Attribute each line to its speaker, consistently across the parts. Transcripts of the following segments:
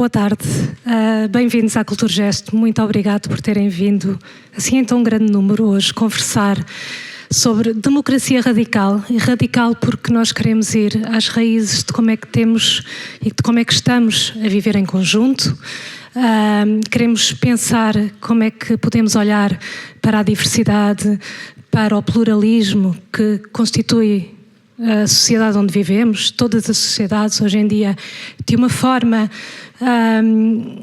Speaker 1: Boa tarde, bem-vindos à Culturgest. Muito obrigado por terem vindo, assim em tão grande número, hoje conversar sobre democracia radical. E radical porque nós queremos ir às raízes de como é que temos e de como é que estamos a viver em conjunto. Queremos pensar como é que podemos olhar para a diversidade, para o pluralismo que constitui a sociedade onde vivemos, todas as sociedades hoje em dia, de uma forma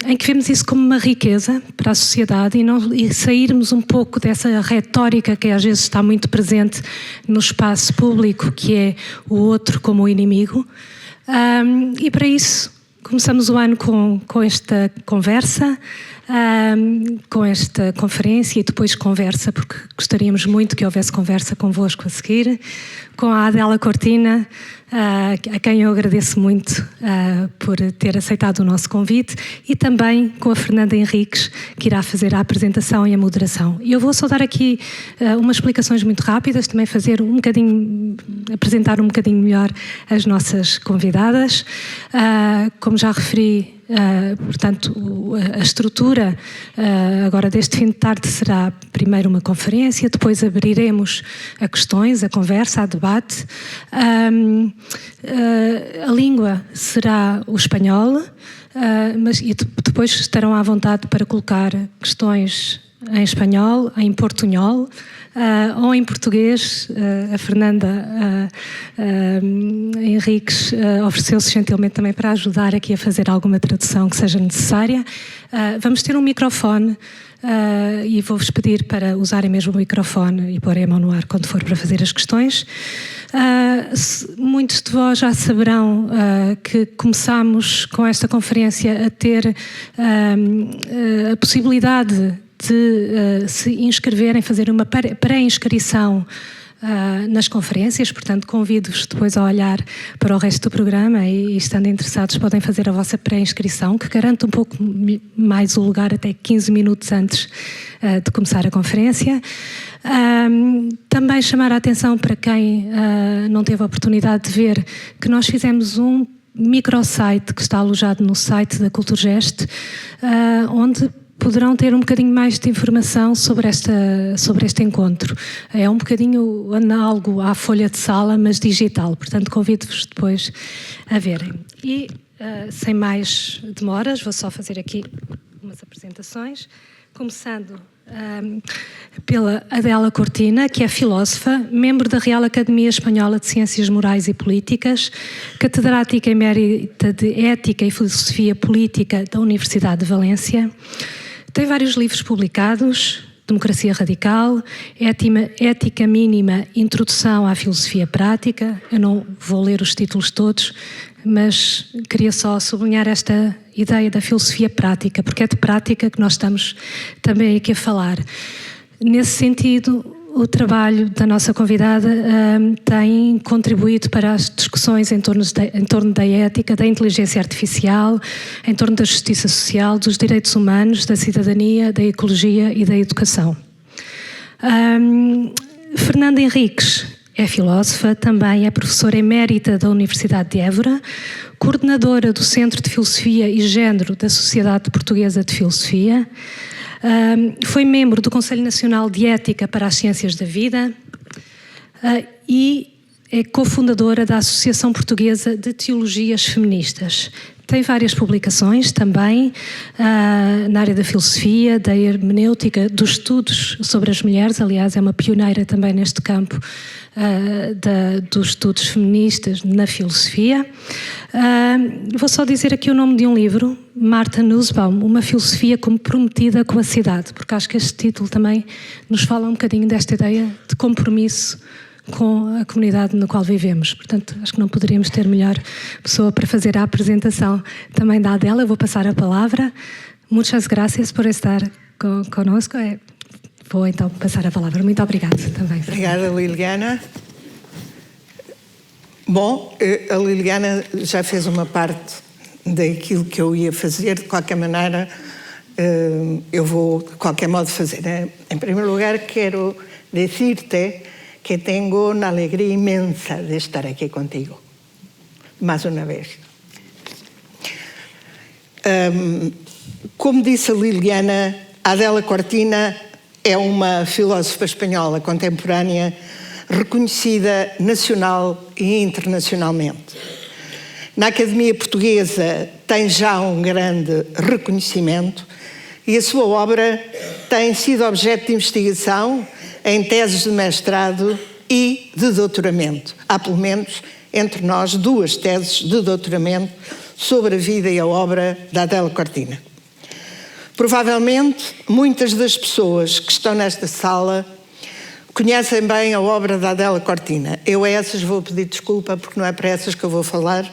Speaker 1: em que vemos isso como uma riqueza para a sociedade e sairmos um pouco dessa retórica que às vezes está muito presente no espaço público, que é o outro como o inimigo. E para isso começamos o ano com esta conversa, com esta conferência e depois conversa, porque gostaríamos muito que houvesse conversa convosco a seguir, com a Adela Cortina, a quem eu agradeço muito por ter aceitado o nosso convite, e também com a Fernanda Henriques, que irá fazer a apresentação e a moderação. E eu vou só dar aqui umas explicações muito rápidas, também apresentar um bocadinho melhor as nossas convidadas. Como já referi, portanto, a estrutura agora deste fim de tarde será primeiro uma conferência, depois abriremos a questões, a conversa, a debate. A língua será o espanhol, e depois estarão à vontade para colocar questões em espanhol, em portunhol, ou em português. A Fernanda Henriques ofereceu-se gentilmente também para ajudar aqui a fazer alguma tradução que seja necessária. Vamos ter um microfone e vou-vos pedir para usarem mesmo o microfone e porem a mão no ar quando for para fazer as questões. Muitos de vós já saberão que começámos com esta conferência a ter a possibilidade de se inscreverem, fazer uma pré-inscrição nas conferências, portanto convido-vos depois a olhar para o resto do programa e estando interessados podem fazer a vossa pré-inscrição, que garante um pouco mais o lugar até 15 minutos antes de começar a conferência. Também chamar a atenção para quem não teve a oportunidade de ver que nós fizemos um microsite que está alojado no site da Culturgest, onde poderão ter um bocadinho mais de informação sobre este encontro. É um bocadinho análogo à folha de sala, mas digital, portanto convido-vos depois a verem. E sem mais demoras, vou só fazer aqui umas apresentações, começando pela Adela Cortina, que é filósofa, membro da Real Academia Espanhola de Ciências Morais e Políticas, catedrática emérita de Ética e Filosofia Política da Universidade de Valência. Tem vários livros publicados: Democracia Radical, Ética Mínima, Introdução à Filosofia Prática. Eu não vou ler os títulos todos, mas queria só sublinhar esta ideia da filosofia prática, porque é de prática que nós estamos também aqui a falar. Nesse sentido, o trabalho da nossa convidada tem contribuído para as discussões em torno da ética, da inteligência artificial, em torno da justiça social, dos direitos humanos, da cidadania, da ecologia e da educação. Fernanda Henriques é filósofa, também é professora emérita da Universidade de Évora, coordenadora do Centro de Filosofia e Género da Sociedade Portuguesa de Filosofia. Foi membro do Conselho Nacional de Ética para as Ciências da Vida e é cofundadora da Associação Portuguesa de Teologias Feministas. Tem várias publicações também na área da filosofia, da hermenêutica, dos estudos sobre as mulheres. Aliás, é uma pioneira também neste campo dos estudos feministas na filosofia. Vou só dizer aqui o nome de um livro, Martha Nussbaum, Uma Filosofia Comprometida com a Cidade, porque acho que este título também nos fala um bocadinho desta ideia de compromisso com a comunidade na qual vivemos. Portanto, acho que não poderíamos ter melhor pessoa para fazer a apresentação também da Adela. Eu vou passar a palavra. Muitas graças por estar conosco. Vou então passar a palavra. Muito obrigada também.
Speaker 2: Obrigada, Liliana. Bom, a Liliana já fez uma parte daquilo que eu ia fazer. De qualquer maneira, eu vou, de qualquer modo, fazer. Em primeiro lugar, quero dizer-te que tengo una alegría inmensa de estar aquí contigo, más una vez. Como disse a Liliana, a Adela Cortina é uma filósofa espanhola contemporânea reconhecida nacional e internacionalmente. Na Academia Portuguesa tem já um grande reconhecimento e a sua obra tem sido objeto de investigação em teses de mestrado e de doutoramento. Há, pelo menos, entre nós, 2 teses de doutoramento sobre a vida e a obra da Adela Cortina. Provavelmente, muitas das pessoas que estão nesta sala conhecem bem a obra da Adela Cortina. Eu a essas vou pedir desculpa, porque não é para essas que eu vou falar.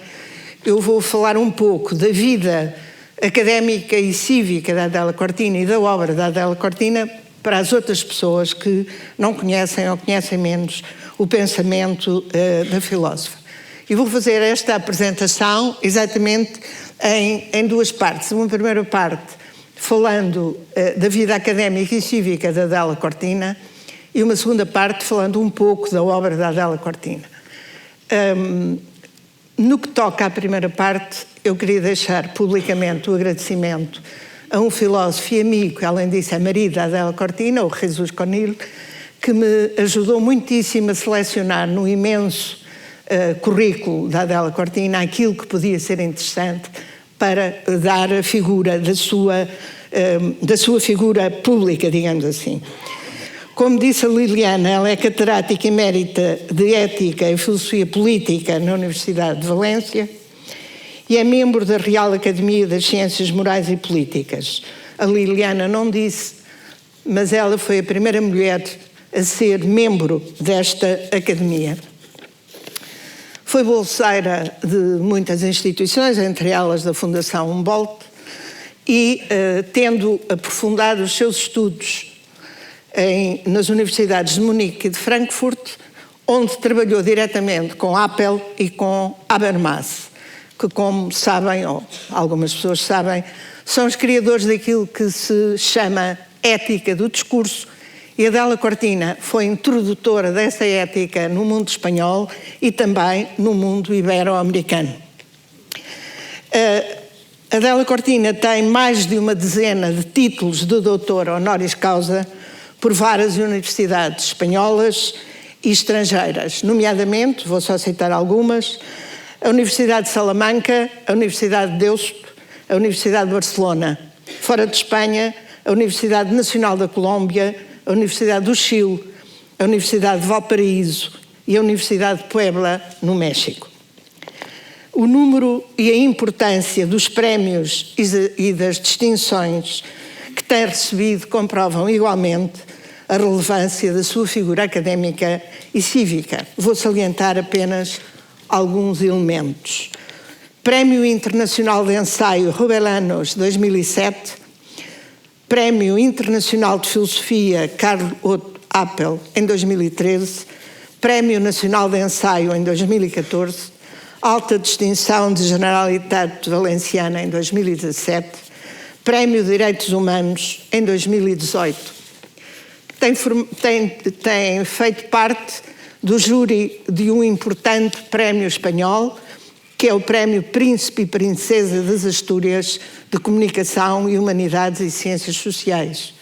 Speaker 2: Eu vou falar um pouco da vida académica e cívica da Adela Cortina e da obra da Adela Cortina para as outras pessoas que não conhecem ou conhecem menos o pensamento da filósofa. E vou fazer esta apresentação exatamente em 2 partes. Uma primeira parte falando da vida académica e cívica da Adela Cortina e uma segunda parte falando um pouco da obra da Adela Cortina. No que toca à primeira parte, eu queria deixar publicamente o agradecimento a um filósofo e amigo, que além disso é marido da Adela Cortina, o Jesus Conil, que me ajudou muitíssimo a selecionar no imenso currículo da Adela Cortina aquilo que podia ser interessante para dar a figura da sua figura pública, digamos assim. Como disse a Liliana, ela é catedrática emérita de Ética e Filosofia Política na Universidade de Valência e é membro da Real Academia das Ciências Morais e Políticas. A Liliana não disse, mas ela foi a primeira mulher a ser membro desta academia. Foi bolseira de muitas instituições, entre elas da Fundação Humboldt, e tendo aprofundado os seus estudos nas universidades de Munique e de Frankfurt, onde trabalhou diretamente com Apel e com Habermas, que, como sabem, ou algumas pessoas sabem, são os criadores daquilo que se chama ética do discurso, e a Adela Cortina foi introdutora dessa ética no mundo espanhol e também no mundo ibero-americano. A Adela Cortina tem mais de uma dezena de títulos de doutor honoris causa por várias universidades espanholas e estrangeiras, nomeadamente, vou só citar algumas, a Universidade de Salamanca, a Universidade de Deusto, a Universidade de Barcelona. Fora de Espanha, a Universidade Nacional da Colômbia, a Universidade do Chile, a Universidade de Valparaíso e a Universidade de Puebla, no México. O número e a importância dos prémios e das distinções que tem recebido comprovam igualmente a relevância da sua figura académica e cívica. Vou salientar apenas alguns elementos. Prémio Internacional de Ensaio Rubbelanos 2007, Prémio Internacional de Filosofia Carl Otto Apel em 2013, Prémio Nacional de Ensaio em 2014, Alta Distinção de Generalitat Valenciana em 2017, Prémio de Direitos Humanos em 2018. Tem feito parte do júri de um importante prémio espanhol, que é o Prémio Príncipe e Princesa das Astúrias de Comunicação e Humanidades e Ciências Sociais.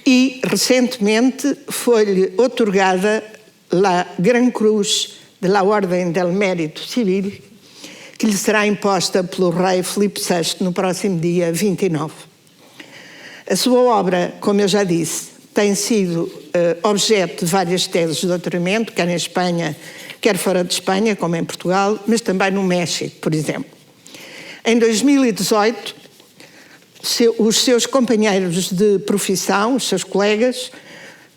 Speaker 2: E, recentemente, foi-lhe outorgada a Gran Cruz de la Ordem del Mérito Civil, que lhe será imposta pelo rei Filipe VI no próximo dia 29. A sua obra, como eu já disse, tem sido objeto de várias teses de doutoramento, quer em Espanha, quer fora de Espanha, como em Portugal, mas também no México, por exemplo. Em 2018, os seus companheiros de profissão, os seus colegas,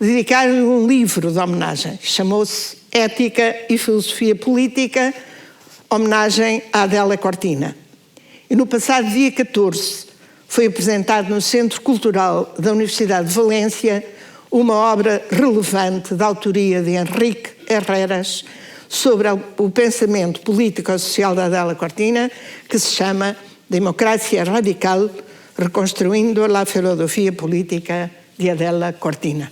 Speaker 2: dedicaram-lhe um livro de homenagem. Chamou-se Ética e Filosofia Política, homenagem à Adela Cortina. E no passado dia 14, foi apresentado no Centro Cultural da Universidade de Valência uma obra relevante da autoria de Enrique Herreras sobre o pensamento político-social da Adela Cortina, que se chama Democracia Radical, reconstruindo a filosofia política de Adela Cortina.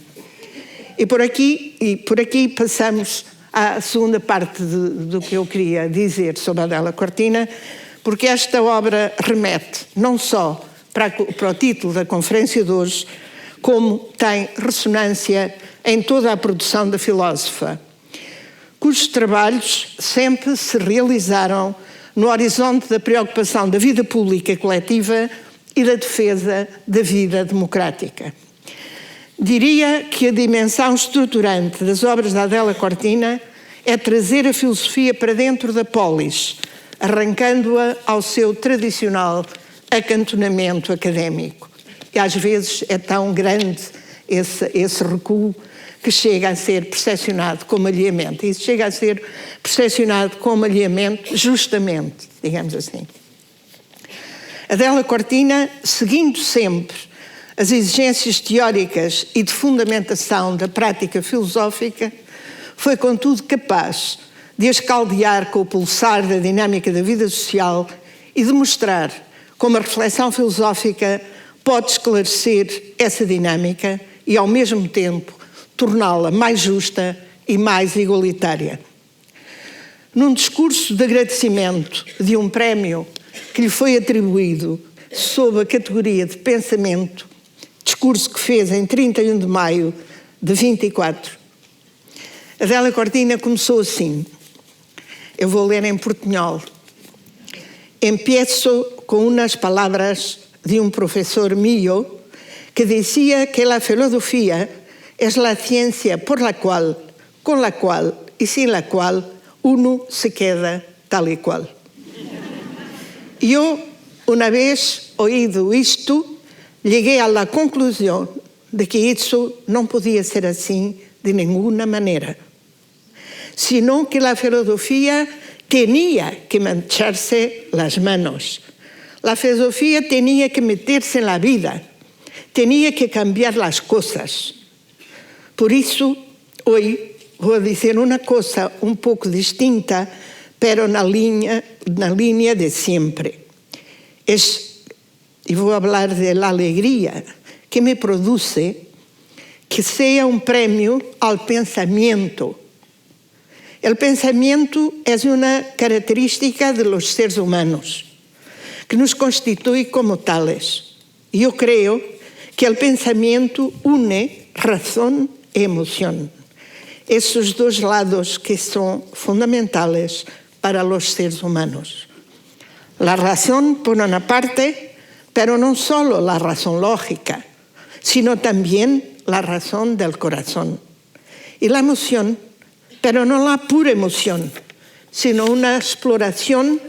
Speaker 2: E por aqui passamos à segunda parte do que eu queria dizer sobre a Adela Cortina, porque esta obra remete não só para o título da conferência de hoje, como tem ressonância em toda a produção da filósofa, cujos trabalhos sempre se realizaram no horizonte da preocupação da vida pública e coletiva e da defesa da vida democrática. Diria que a dimensão estruturante das obras da Adélia Cortina é trazer a filosofia para dentro da polis, arrancando-a ao seu tradicional acantonamento académico. E às vezes é tão grande esse recuo que chega a ser percepcionado como alheamento. E isso chega a ser percepcionado como alheamento justamente, digamos assim. Adélia Cortina, seguindo sempre as exigências teóricas e de fundamentação da prática filosófica, foi, contudo, capaz de escaldear com o pulsar da dinâmica da vida social e de mostrar como a reflexão filosófica pode esclarecer essa dinâmica e, ao mesmo tempo, torná-la mais justa e mais igualitária. Num discurso de agradecimento de um prémio que lhe foi atribuído sob a categoria de pensamento, discurso que fez em 31 de maio de 24, Adélia Cortina começou assim. Eu vou ler em portunhol. Empiezo con unas palabras de un profesor mío que decía que la filosofía es la ciencia por la cual, con la cual y sin la cual uno se queda tal y cual. Yo, una vez oído esto, llegué a la conclusión de que eso no podía ser así de ninguna manera, sino que la filosofía tenía que mancharse las manos. La filosofía tenía que meterse en la vida, tenía que cambiar las cosas. Por eso, hoy voy a decir una cosa un poco distinta, pero en la línea de siempre. Y voy a hablar de la alegría que me produce que sea un premio al pensamiento. El pensamiento es una característica de los seres humanos que nos constituye como tales. Yo creo que el pensamiento une razón e emoción. Esos dos lados que son fundamentales para los seres humanos. La razón por una parte, pero no solo la razón lógica, sino también la razón del corazón. Y la emoción, pero no la pura emoción, sino una exploración,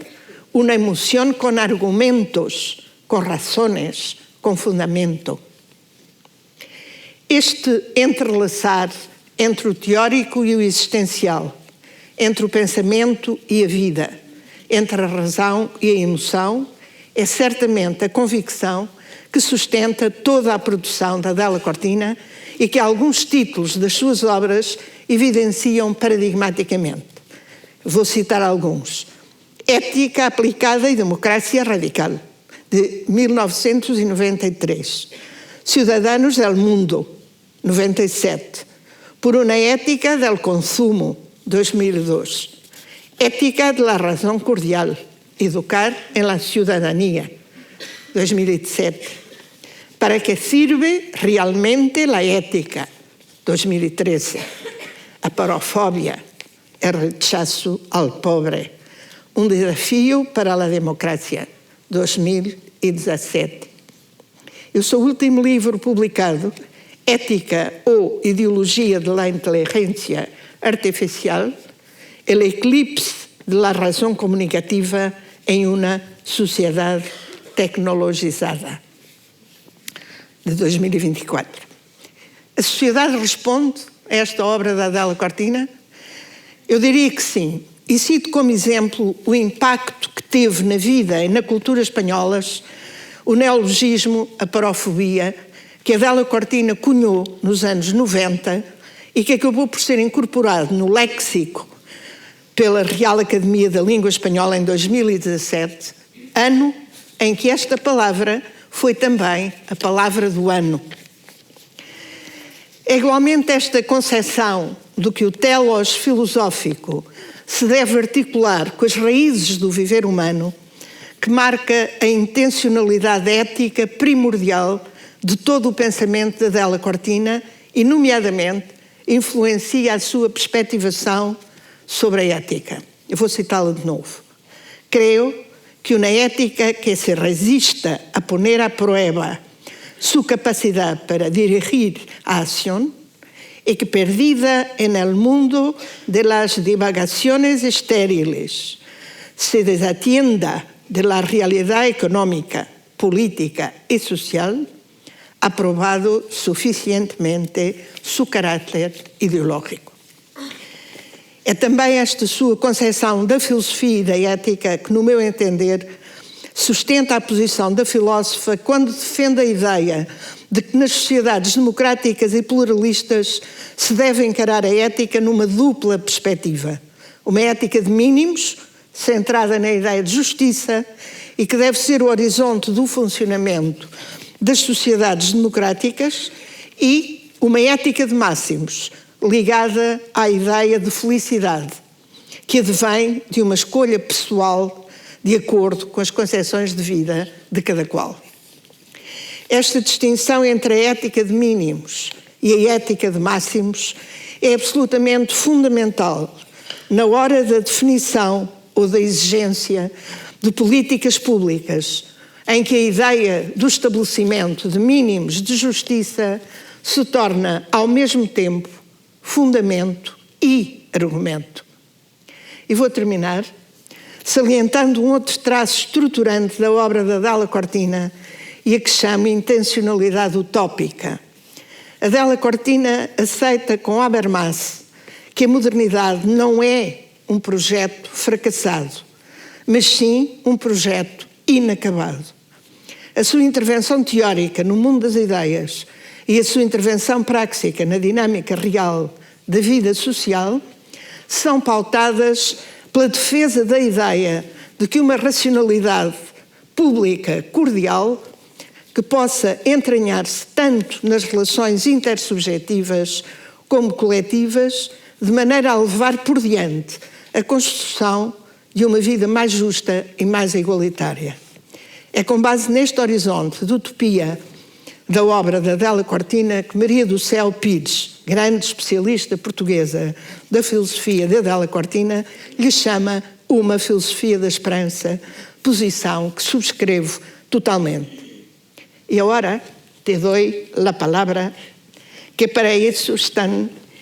Speaker 2: una emoción con argumentos, con razones, con fundamento. Este entrelaçar entre o teórico e o existencial, entre o pensamento e a vida, entre a razão e a emoção, é certamente a convicção que sustenta toda a produção da Adélia Cortina e que alguns títulos das suas obras evidenciam paradigmaticamente. Vou citar alguns. Ética aplicada e democracia radical, de 1993. Ciudadanos del Mundo, 97. Por una ética del consumo, 2002. Ética de la razón cordial, educar en la ciudadanía, 2007. ¿Para qué sirve realmente la ética? 2013. A parofobia, el rechazo al pobre, un desafío para la democracia, 2017. E o seu último livro publicado, Ética ou Ideologia de la Inteligência Artificial, el eclipse de la razón comunicativa en una sociedad tecnologizada, de 2024. A sociedade responde a esta obra da Adélia Cortina? Eu diria que sim. E cito como exemplo o impacto que teve na vida e na cultura espanholas o neologismo, a parofobia, que a Adélia Cortina cunhou nos anos 90 e que acabou por ser incorporado no léxico pela Real Academia da Língua Espanhola em 2017, ano em que esta palavra foi também a palavra do ano. É igualmente esta concepção do que o telos filosófico se deve articular com as raízes do viver humano que marca a intencionalidade ética primordial de todo o pensamento de Adela Cortina e, nomeadamente, influencia a sua perspectivação sobre a ética. Eu vou citá-la de novo. Creo que uma ética que se resista a poner a prueba su capacidad para dirigir a acción y que perdida en el mundo de las divagaciones estériles se desatienda de la realidad económica, política y social, ha probado suficientemente su caráter ideológico. É também esta sua concepção da filosofia e da ética que, no meu entender, sustenta a posição da filósofa quando defende a ideia de que nas sociedades democráticas e pluralistas se deve encarar a ética numa dupla perspectiva. Uma ética de mínimos, centrada na ideia de justiça e que deve ser o horizonte do funcionamento das sociedades democráticas, e uma ética de máximos, ligada à ideia de felicidade, que advém de uma escolha pessoal de acordo com as concepções de vida de cada qual. Esta distinção entre a ética de mínimos e a ética de máximos é absolutamente fundamental na hora da definição ou da exigência de políticas públicas, em que a ideia do estabelecimento de mínimos de justiça se torna, ao mesmo tempo, fundamento e argumento. E vou terminar salientando um outro traço estruturante da obra de Adela Cortina e a que chamo intencionalidade utópica. Adela Cortina aceita com Habermas que a modernidade não é um projeto fracassado, mas sim um projeto inacabado. A sua intervenção teórica no mundo das ideias e a sua intervenção prática na dinâmica real da vida social são pautadas pela defesa da ideia de que uma racionalidade pública cordial que possa entranhar-se tanto nas relações intersubjetivas como coletivas, de maneira a levar por diante a construção de uma vida mais justa e mais igualitária. É com base neste horizonte de utopia da obra de Adela Cortina que Maria do Céu Pires, grande especialista portuguesa da filosofia de Adela Cortina, lhe chama uma filosofia da esperança, posição que subscrevo totalmente. E agora te dou a palavra, que para isso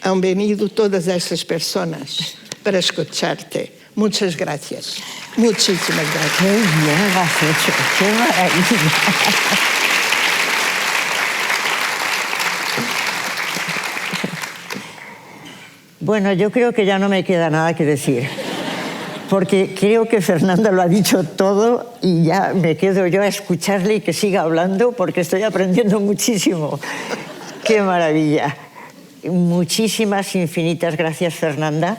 Speaker 2: han venido todas estas personas, para escucharte. Muchas gracias. Muchísimas gracias.
Speaker 3: Qué bien lo has hecho, qué maravilla. Bueno, yo creo que ya no me queda nada que decir, porque creo que Fernanda lo ha dicho todo y ya me quedo yo a escucharle y que siga hablando porque estoy aprendiendo muchísimo. ¡Qué maravilla! Muchísimas, infinitas gracias, Fernanda,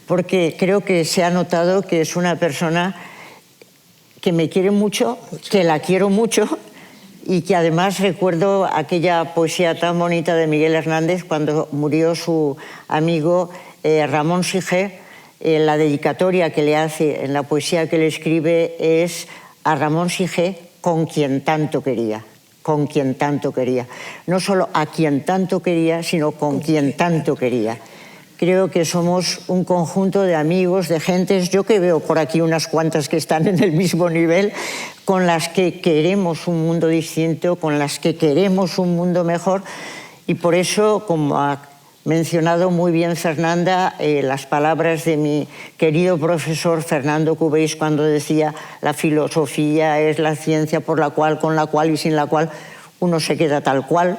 Speaker 3: porque creo que se ha notado que es una persona que me quiere mucho, que la quiero mucho, y que además recuerdo aquella poesía tan bonita de Miguel Hernández cuando murió su amigo Ramón Sige. La dedicatoria que le hace en la poesía que le escribe es a Ramón Sige, con quien tanto quería. Con quien tanto quería. No solo a quien tanto quería, sino con quien tanto quería. Creo que somos un conjunto de amigos, de gentes, yo que veo por aquí unas cuantas que están en el mismo nivel, con las que queremos un mundo distinto, con las que queremos un mundo mejor, y por eso, como ha mencionado muy bien Fernanda, las palabras de mi querido profesor Fernando Cubéis cuando decía la filosofía es la ciencia por la cual, con la cual y sin la cual uno se queda tal cual.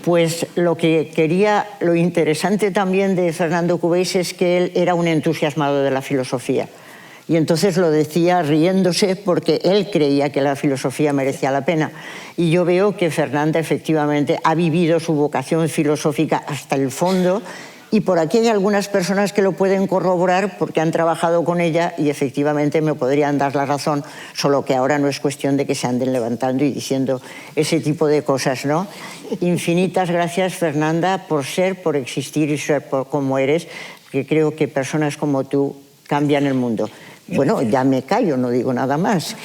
Speaker 3: Pues lo que quería, lo interesante también de Fernando Cubéis es que él era un entusiasmado de la filosofía. Y entonces lo decía riéndose porque él creía que la filosofía merecía la pena. Y yo veo que Fernanda efectivamente ha vivido su vocación filosófica hasta el fondo, y por aquí hay algunas personas que lo pueden corroborar porque han trabajado con ella y efectivamente me podrían dar la razón, solo que ahora no es cuestión de que se anden levantando y diciendo ese tipo de cosas, ¿no? Infinitas gracias, Fernanda, por ser, por existir y ser como eres, que creo que personas como tú cambian el mundo. Bueno, ya me callo, no digo nada más.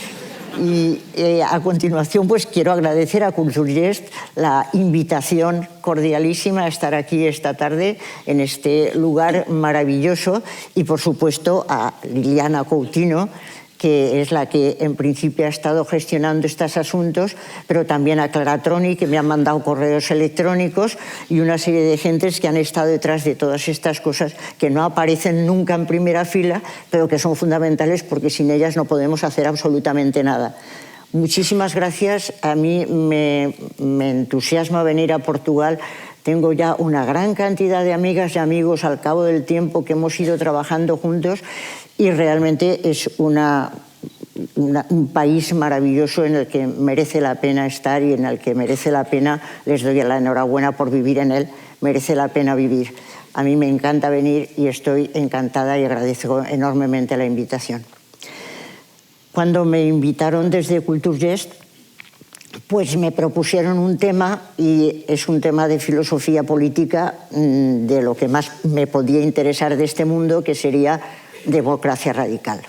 Speaker 3: Y a continuación, pues quiero agradecer a Culturgest la invitación cordialísima a estar aquí esta tarde en este lugar maravilloso y, por supuesto, a Liliana Coutinho, que es la que en principio ha estado gestionando estos asuntos, pero también a Clara Troni, que me han mandado correos electrónicos, y una serie de gentes que han estado detrás de todas estas cosas que no aparecen nunca en primera fila, pero que son fundamentales porque sin ellas no podemos hacer absolutamente nada. Muchísimas gracias. A mí me entusiasma venir a Portugal. Tengo ya una gran cantidad de amigas y amigos al cabo del tiempo que hemos ido trabajando juntos, y realmente es un país maravilloso en el que merece la pena estar y en el que merece la pena, les doy la enhorabuena por vivir en él, merece la pena vivir. A mí me encanta venir y estoy encantada y agradezco enormemente la invitación. Cuando me invitaron desde Culturgest, pues me propusieron un tema, y es un tema de filosofía política, de lo que más me podía interesar de este mundo, que sería democracia radical.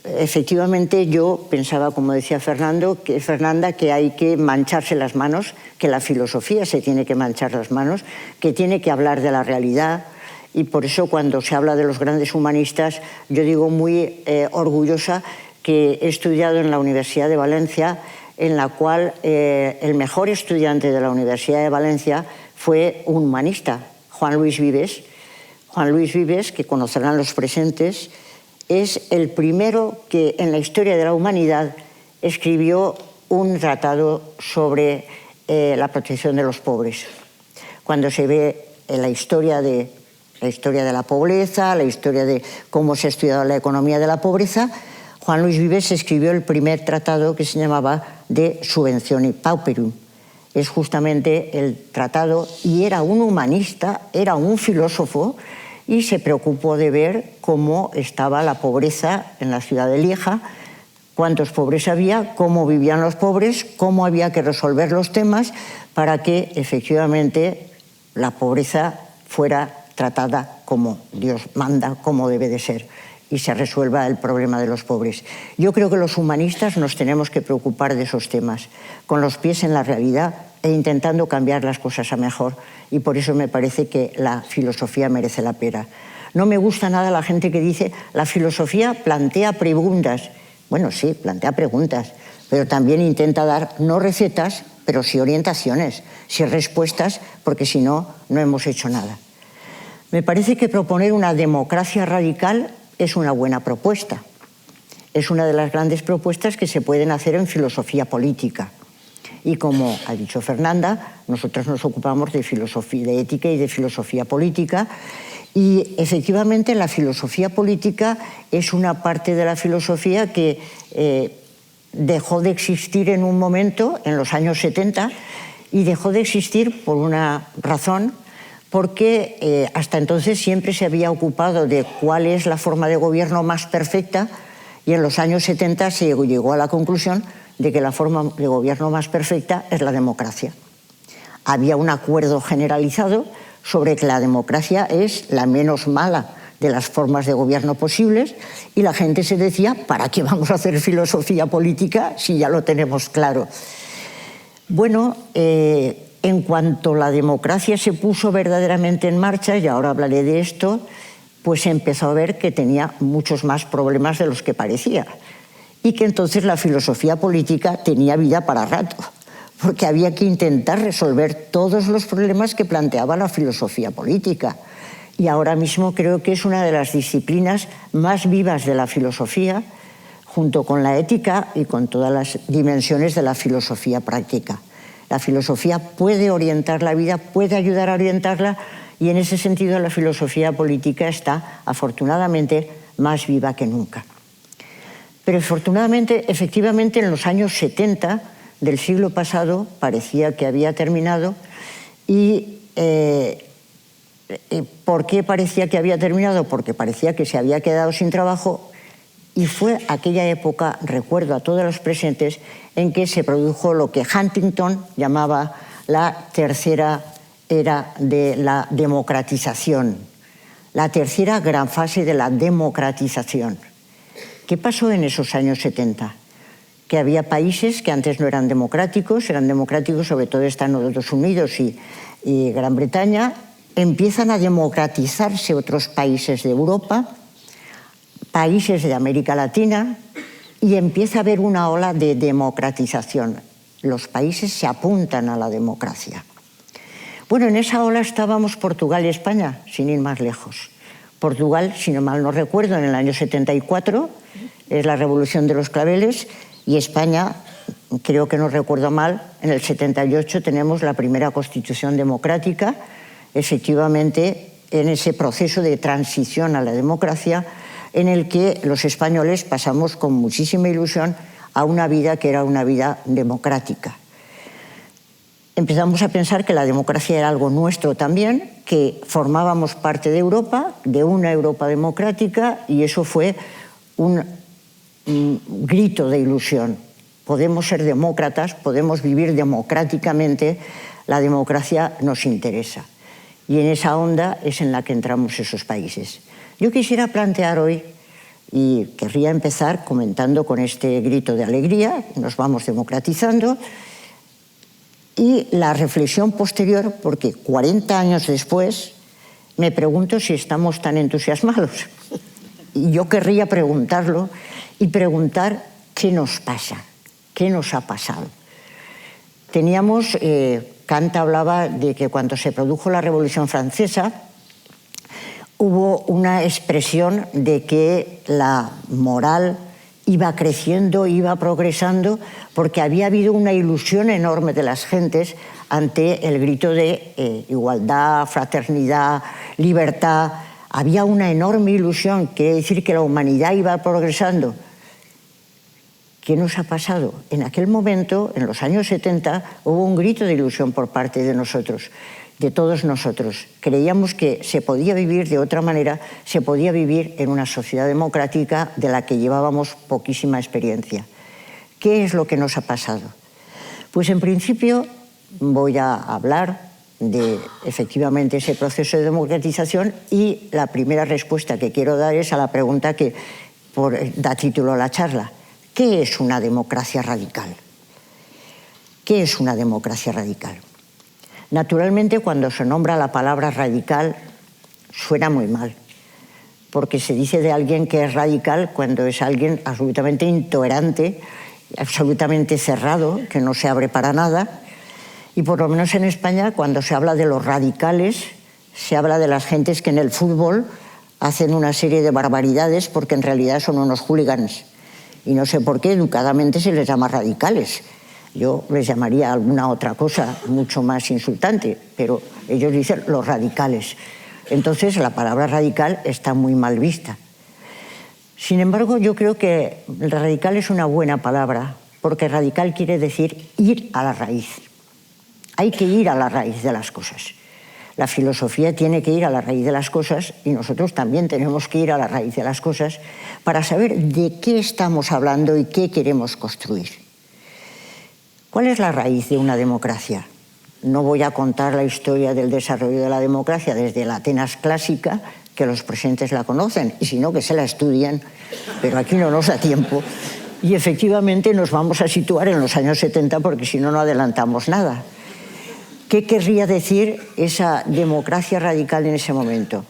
Speaker 3: Efectivamente, yo pensaba, como decía Fernanda, que hay que mancharse las manos, que la filosofía se tiene que manchar las manos, que tiene que hablar de la realidad, y por eso cuando se habla de los grandes humanistas, yo digo muy orgullosa que he estudiado en la Universidad de Valencia, en la cual el mejor estudiante de la Universidad de Valencia fue un humanista, Juan Luis Vives. Juan Luis Vives, que conocerán los presentes, es el primero que en la historia de la humanidad escribió un tratado sobre la protección de los pobres. Cuando se ve la historia de la pobreza, la historia de cómo se ha estudiado la economía de la pobreza, Juan Luis Vives escribió el primer tratado que se llamaba De Subventione Pauperum. Es justamente el tratado, y era un humanista, era un filósofo, y se preocupó de ver cómo estaba la pobreza en la ciudad de Lieja, cuántos pobres había, cómo vivían los pobres, cómo había que resolver los temas para que efectivamente la pobreza fuera tratada como Dios manda, como debe de ser, y se resuelva el problema de los pobres. Yo creo que los humanistas nos tenemos que preocupar de esos temas, con los pies en la realidad e intentando cambiar las cosas a mejor, y por eso me parece que la filosofía merece la pena. No me gusta nada la gente que dice la filosofía plantea preguntas. Bueno, sí, plantea preguntas, pero también intenta dar no recetas, pero sí orientaciones, sí respuestas, porque si no, no hemos hecho nada. Me parece que proponer una democracia radical es una buena propuesta. Es una de las grandes propuestas que se pueden hacer en filosofía política. Y como ha dicho Fernanda, nosotros nos ocupamos de filosofía, de ética y de filosofía política. Y efectivamente la filosofía política es una parte de la filosofía que dejó de existir en un momento, en los años 70, y dejó de existir por una razón, porque hasta entonces siempre se había ocupado de cuál es la forma de gobierno más perfecta, y en los años 70 se llegó a la conclusión de que la forma de gobierno más perfecta es la democracia. Había un acuerdo generalizado sobre que la democracia es la menos mala de las formas de gobierno posibles, y la gente se decía, ¿para qué vamos a hacer filosofía política si ya lo tenemos claro? Bueno, en cuanto la democracia se puso verdaderamente en marcha, y ahora hablaré de esto, pues se empezó a ver que tenía muchos más problemas de los que parecía, y que entonces la filosofía política tenía vida para rato, porque había que intentar resolver todos los problemas que planteaba la filosofía política. Y ahora mismo creo que es una de las disciplinas más vivas de la filosofía, junto con la ética y con todas las dimensiones de la filosofía práctica. La filosofía puede orientar la vida, puede ayudar a orientarla, y en ese sentido la filosofía política está, afortunadamente, más viva que nunca. Pero afortunadamente, efectivamente, en los años 70 del siglo pasado parecía que había terminado. ¿Y por qué parecía que había terminado? Porque parecía que se había quedado sin trabajo, y fue aquella época, recuerdo a todos los presentes, en que se produjo lo que Huntington llamaba la tercera era de la democratización. la tercera gran fase de la democratización. ¿Qué pasó en esos años 70? Que había países que antes no eran democráticos sobre todo Estados Unidos y Gran Bretaña, empiezan a democratizarse otros países de Europa, países de América Latina, y empieza a haber una ola de democratización. Los países se apuntan a la democracia. Bueno, en esa ola estábamos Portugal y España, sin ir más lejos. Portugal, si no mal no recuerdo, en el año 74, es la Revolución de los Claveles, y España, creo que no recuerdo mal, en el 78 tenemos la primera Constitución democrática, efectivamente en ese proceso de transición a la democracia en el que los españoles pasamos con muchísima ilusión a una vida que era una vida democrática. Empezamos a pensar que la democracia era algo nuestro también, que formábamos parte de Europa, de una Europa democrática, y eso fue un grito de ilusión. Podemos ser demócratas, podemos vivir democráticamente, la democracia nos interesa. Y en esa onda es en la que entramos esos países. Yo quisiera plantear hoy, y querría empezar comentando con este grito de alegría, nos vamos democratizando, y la reflexión posterior, porque 40 años después me pregunto si estamos tan entusiasmados. Y yo querría preguntarlo y preguntar qué nos pasa, qué nos ha pasado. Teníamos, Kant hablaba de que cuando se produjo la Revolución Francesa hubo una expresión de que la moral iba creciendo, iba progresando, porque había habido una ilusión enorme de las gentes ante el grito de igualdad, fraternidad, libertad. Había una enorme ilusión, quiere decir que la humanidad iba progresando. ¿Qué nos ha pasado? En aquel momento, en los años 70, hubo un grito de ilusión por parte de nosotros, de todos nosotros. Creíamos que se podía vivir de otra manera, se podía vivir en una sociedad democrática de la que llevábamos poquísima experiencia. ¿Qué es lo que nos ha pasado? Pues en principio voy a hablar de efectivamente ese proceso de democratización, y la primera respuesta que quiero dar es a la pregunta que da título a la charla. ¿Qué es una democracia radical? ¿Qué es una democracia radical? Naturalmente, cuando se nombra la palabra radical, suena muy mal, porque se dice de alguien que es radical cuando es alguien absolutamente intolerante, absolutamente cerrado, que no se abre para nada. Y por lo menos en España, cuando se habla de los radicales, se habla de las gentes que en el fútbol hacen una serie de barbaridades porque en realidad son unos hooligans. Y no sé por qué educadamente se les llama radicales. Yo les llamaría alguna otra cosa mucho más insultante, pero ellos dicen los radicales. Entonces la palabra radical está muy mal vista. Sin embargo, yo creo que radical es una buena palabra, porque radical quiere decir ir a la raíz. Hay que ir a la raíz de las cosas. La filosofía tiene que ir a la raíz de las cosas, y nosotros también tenemos que ir a la raíz de las cosas para saber de qué estamos hablando y qué queremos construir. ¿Cuál es la raíz de una democracia? No voy a contar la historia del desarrollo de la democracia desde la Atenas clásica, que los presentes la conocen, y si no, que se la estudien, pero aquí no nos da tiempo. Y efectivamente nos vamos a situar en los años 70, porque si no, no adelantamos nada. ¿Qué querría decir esa democracia radical en ese momento?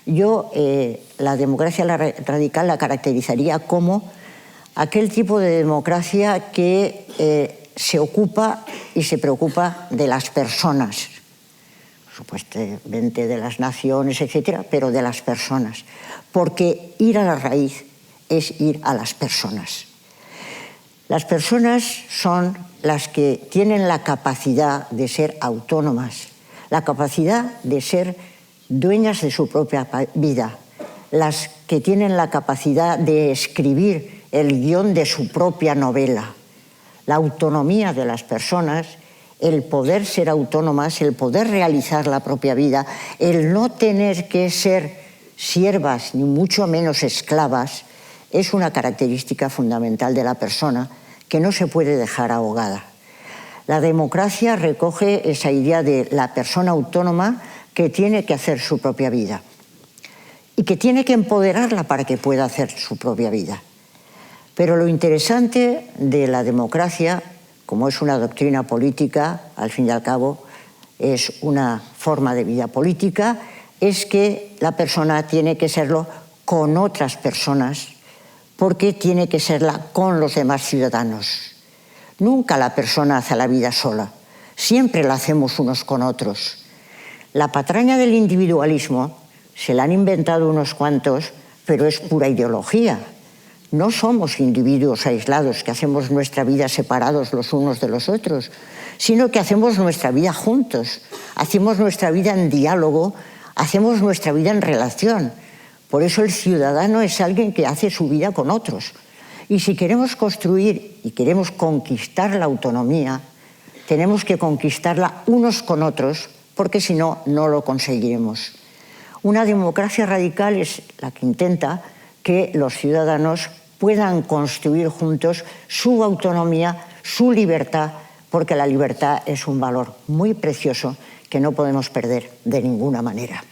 Speaker 3: Yo la democracia radical la caracterizaría como aquel tipo de democracia que se ocupa y se preocupa de las personas, supuestamente de las naciones, etcétera, pero de las personas, porque ir a la raíz es ir a las personas. Las personas son las que tienen la capacidad de ser autónomas, la capacidad de ser dueñas de su propia vida, las que tienen la capacidad de escribir el guión de su propia novela. La autonomía de las personas, el poder ser autónomas, el poder realizar la propia vida, el no tener que ser siervas ni mucho menos esclavas, es una característica fundamental de la persona que no se puede dejar ahogada. La democracia recoge esa idea de la persona autónoma que tiene que hacer su propia vida. y que tiene que empoderarla para que pueda hacer su propia vida. Pero lo interesante de la democracia, como es una doctrina política, al fin y al cabo es una forma de vida política, es que la persona tiene que serlo con otras personas, porque tiene que serla con los demás ciudadanos. Nunca la persona hace la vida sola, siempre la hacemos unos con otros. La patraña del individualismo se la han inventado unos cuantos, pero es pura ideología. No somos individuos aislados que hacemos nuestra vida separados los unos de los otros, sino que hacemos nuestra vida juntos, hacemos nuestra vida en diálogo, hacemos nuestra vida en relación. Por eso el ciudadano es alguien que hace su vida con otros. Y si queremos construir y queremos conquistar la autonomía, tenemos que conquistarla unos con otros, porque si no, no lo conseguiremos. Una democracia radical es la que intenta que los ciudadanos puedan construir juntos su autonomía, su libertad, porque la libertad es un valor muy precioso que no podemos perder de ninguna manera.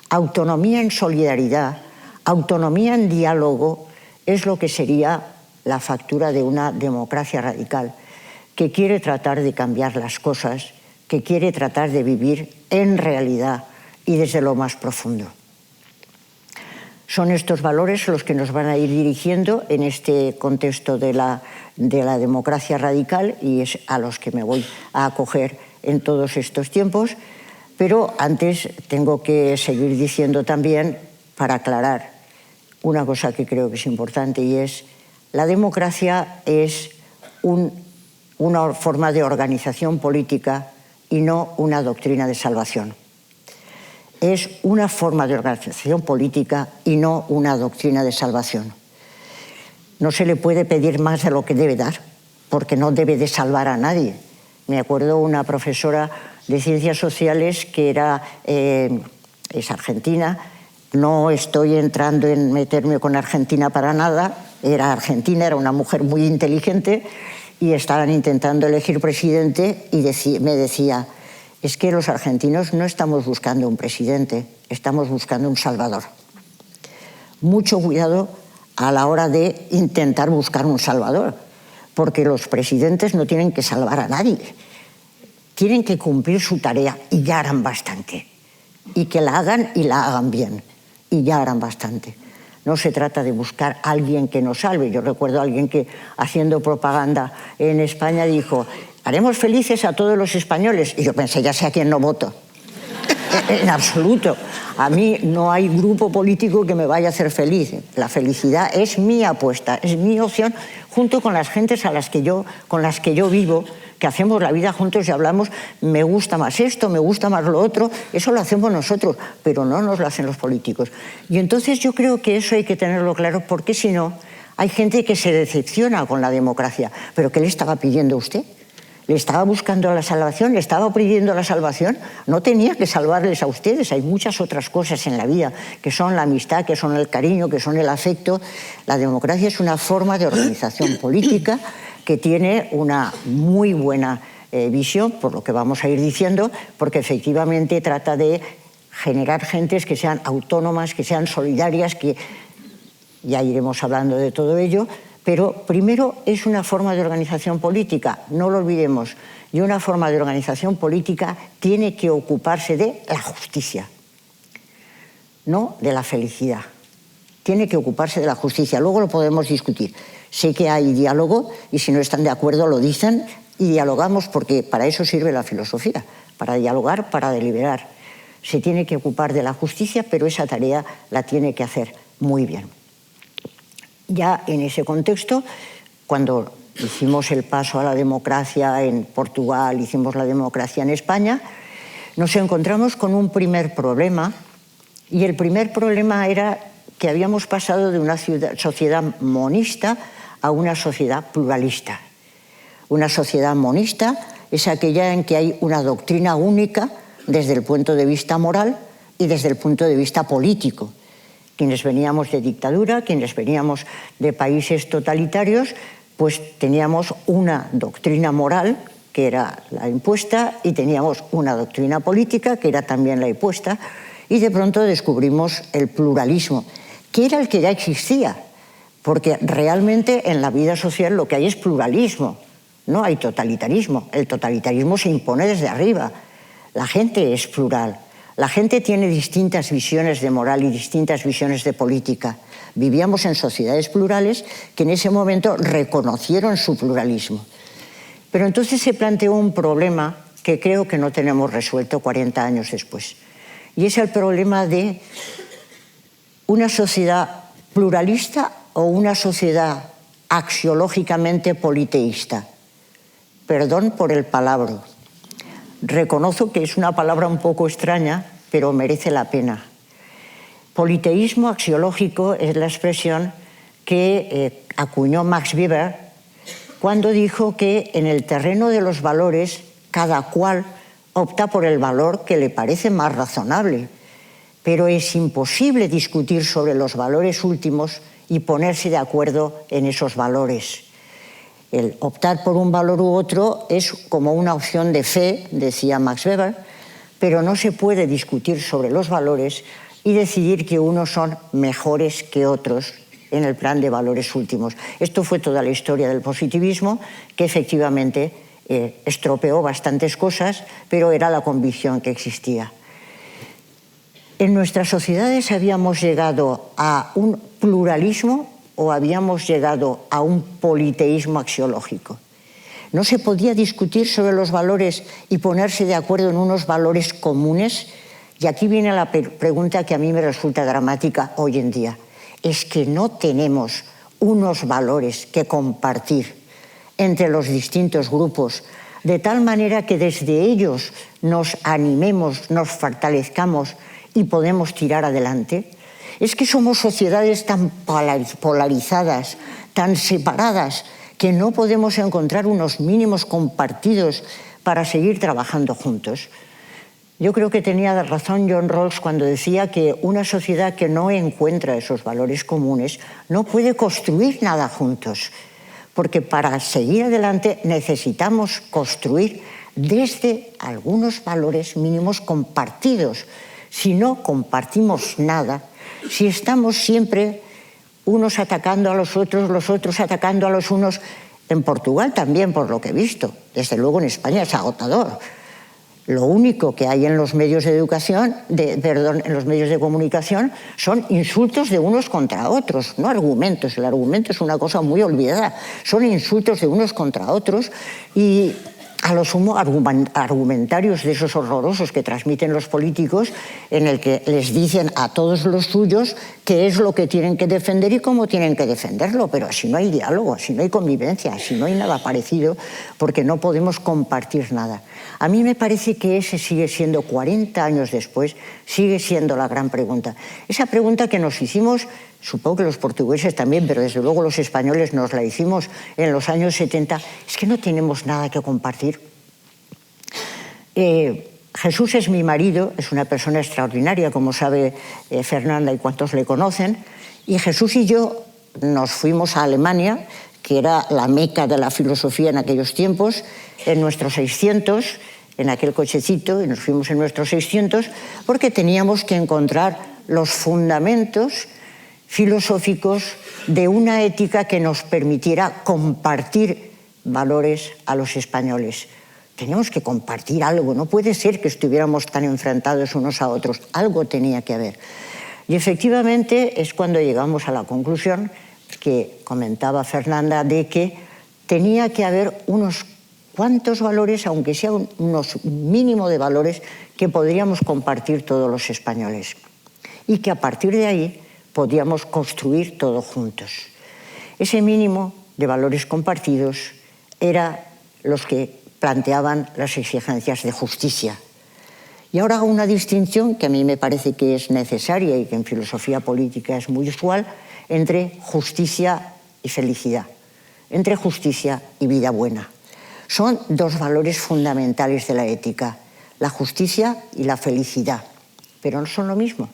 Speaker 3: Autonomía en solidaridad, autonomía en diálogo, es lo que sería la factura de una democracia radical, que quiere tratar de cambiar las cosas, que quiere tratar de vivir en realidad y desde lo más profundo. Son estos valores los que nos van a ir dirigiendo en este contexto de la democracia radical, y es a los que me voy a acoger en todos estos tiempos. Pero antes tengo que seguir diciendo también, para aclarar una cosa que creo que es importante, y es: la democracia es una forma de organización política y no una doctrina de salvación. Es una forma de organización política y no una doctrina de salvación. No se le puede pedir más de lo que debe dar, porque no debe de salvar a nadie. Me acuerdo una profesora de Ciencias Sociales que es argentina. No estoy entrando en meterme con Argentina para nada. Era argentina, era una mujer muy inteligente, y estaban intentando elegir presidente y me decía: es que los argentinos no estamos buscando un presidente, estamos buscando un salvador. Mucho cuidado a la hora de intentar buscar un salvador, porque los presidentes no tienen que salvar a nadie. Tienen que cumplir su tarea y ya harán bastante. Y que la hagan y la hagan bien. Y ya harán bastante. No se trata de buscar a alguien que nos salve. Yo recuerdo a alguien que, haciendo propaganda en España, dijo: haremos felices a todos los españoles. Y yo pensé: ya sé a quién no voto. En absoluto. A mí no hay grupo político que me vaya a hacer feliz. La felicidad es mi apuesta, es mi opción, junto con las gentes con las que yo vivo, que hacemos la vida juntos y hablamos. Me gusta más esto, me gusta más lo otro. Eso lo hacemos nosotros, pero no nos lo hacen los políticos. Y entonces yo creo que eso hay que tenerlo claro, porque si no, hay gente que se decepciona con la democracia. ¿Pero qué le estaba pidiendo usted? ¿Le estaba buscando la salvación? ¿Le estaba pidiendo la salvación? No tenía que salvarles a ustedes. Hay muchas otras cosas en la vida, que son la amistad, que son el cariño, que son el afecto. La democracia es una forma de organización política que tiene una muy buena visión, por lo que vamos a ir diciendo, porque efectivamente trata de generar gentes que sean autónomas, que sean solidarias, que ya iremos hablando de todo ello. Pero primero es una forma de organización política, no lo olvidemos. Y una forma de organización política tiene que ocuparse de la justicia, no de la felicidad. Tiene que ocuparse de la justicia. Luego lo podemos discutir. Sé que hay diálogo, y si no están de acuerdo lo dicen y dialogamos, porque para eso sirve la filosofía, para dialogar, para deliberar. Se tiene que ocupar de la justicia, pero esa tarea la tiene que hacer muy bien. Ya en ese contexto, cuando hicimos el paso a la democracia en Portugal, hicimos la democracia en España, nos encontramos con un primer problema, y el primer problema era que habíamos pasado de una sociedad monista a una sociedad pluralista. Una sociedad monista es aquella en que hay una doctrina única desde el punto de vista moral y desde el punto de vista político. Quienes veníamos de dictadura, quienes veníamos de países totalitarios, pues teníamos una doctrina moral, que era la impuesta, y teníamos una doctrina política, que era también la impuesta, y de pronto descubrimos el pluralismo, que era el que ya existía, porque realmente en la vida social lo que hay es pluralismo, no hay totalitarismo. El totalitarismo se impone desde arriba. La gente es plural. La gente tiene distintas visiones de moral y distintas visiones de política. Vivíamos en sociedades plurales que en ese momento reconocieron su pluralismo. Pero entonces se planteó un problema que creo que no tenemos resuelto 40 años después. Y es el problema de una sociedad pluralista o una sociedad axiológicamente politeísta. Perdón por el palabra. Reconozco que es una palabra un poco extraña, pero merece la pena. Politeísmo axiológico es la expresión que acuñó Max Weber cuando dijo que en el terreno de los valores cada cual opta por el valor que le parece más razonable, pero es imposible discutir sobre los valores últimos y ponerse de acuerdo en esos valores. El optar por un valor u otro es como una opción de fe, decía Max Weber, pero no se puede discutir sobre los valores y decidir que unos son mejores que otros en el plan de valores últimos. Esto fue toda la historia del positivismo, que efectivamente estropeó bastantes cosas, pero era la convicción que existía. ¿En nuestras sociedades habíamos llegado a un pluralismo o habíamos llegado a un politeísmo axiológico? ¿No se podía discutir sobre los valores y ponerse de acuerdo en unos valores comunes? Y aquí viene la pregunta que a mí me resulta dramática hoy en día. Es que no tenemos unos valores que compartir entre los distintos grupos, de tal manera que desde ellos nos animemos, nos fortalezcamos y podemos tirar adelante. Es que somos sociedades tan polarizadas, tan separadas, que no podemos encontrar unos mínimos compartidos para seguir trabajando juntos. Yo creo que tenía razón John Rawls cuando decía que una sociedad que no encuentra esos valores comunes no puede construir nada juntos, porque para seguir adelante necesitamos construir desde algunos valores mínimos compartidos. Si no compartimos nada, si estamos siempre unos atacando a los otros atacando a los unos, en Portugal también, por lo que he visto, desde luego en España es agotador. Lo único que hay en los medios de en los medios de comunicación son insultos de unos contra otros, no argumentos. El argumento es una cosa muy olvidada. Son insultos de unos contra otros y a lo sumo argumentarios de esos horrorosos que transmiten los políticos, en el que les dicen a todos los suyos qué es lo que tienen que defender y cómo tienen que defenderlo. Pero si no hay diálogo, si no hay convivencia, si no hay nada parecido, porque no podemos compartir nada. A mí me parece que ese sigue siendo, 40 años después, sigue siendo la gran pregunta. Esa pregunta que nos hicimos, supongo que los portugueses también, pero desde luego los españoles nos la hicimos en los años 70, es que no tenemos nada que compartir. Jesús es mi marido, es una persona extraordinaria, como sabe Fernanda y cuantos le conocen, y Jesús y yo nos fuimos a Alemania, que era la meca de la filosofía en aquellos tiempos, en nuestros 600, en aquel cochecito, y nos fuimos en nuestros 600, porque teníamos que encontrar los fundamentos filosóficos de una ética que nos permitiera compartir valores a los españoles. Teníamos que compartir algo, no puede ser que estuviéramos tan enfrentados unos a otros, algo tenía que haber. Y efectivamente es cuando llegamos a la conclusión que comentaba Fernanda, de que tenía que haber unos cuantos valores, aunque sean unos mínimo de valores, que podríamos compartir todos los españoles. Y que a partir de ahí podíamos construir todo juntos. Ese mínimo de valores compartidos era los que planteaban las exigencias de justicia. Y ahora hago una distinción que a mí me parece que es necesaria y que en filosofía política es muy usual, entre justicia y felicidad, entre justicia y vida buena. Son dos valores fundamentales de la ética, la justicia y la felicidad, pero no son lo mismo.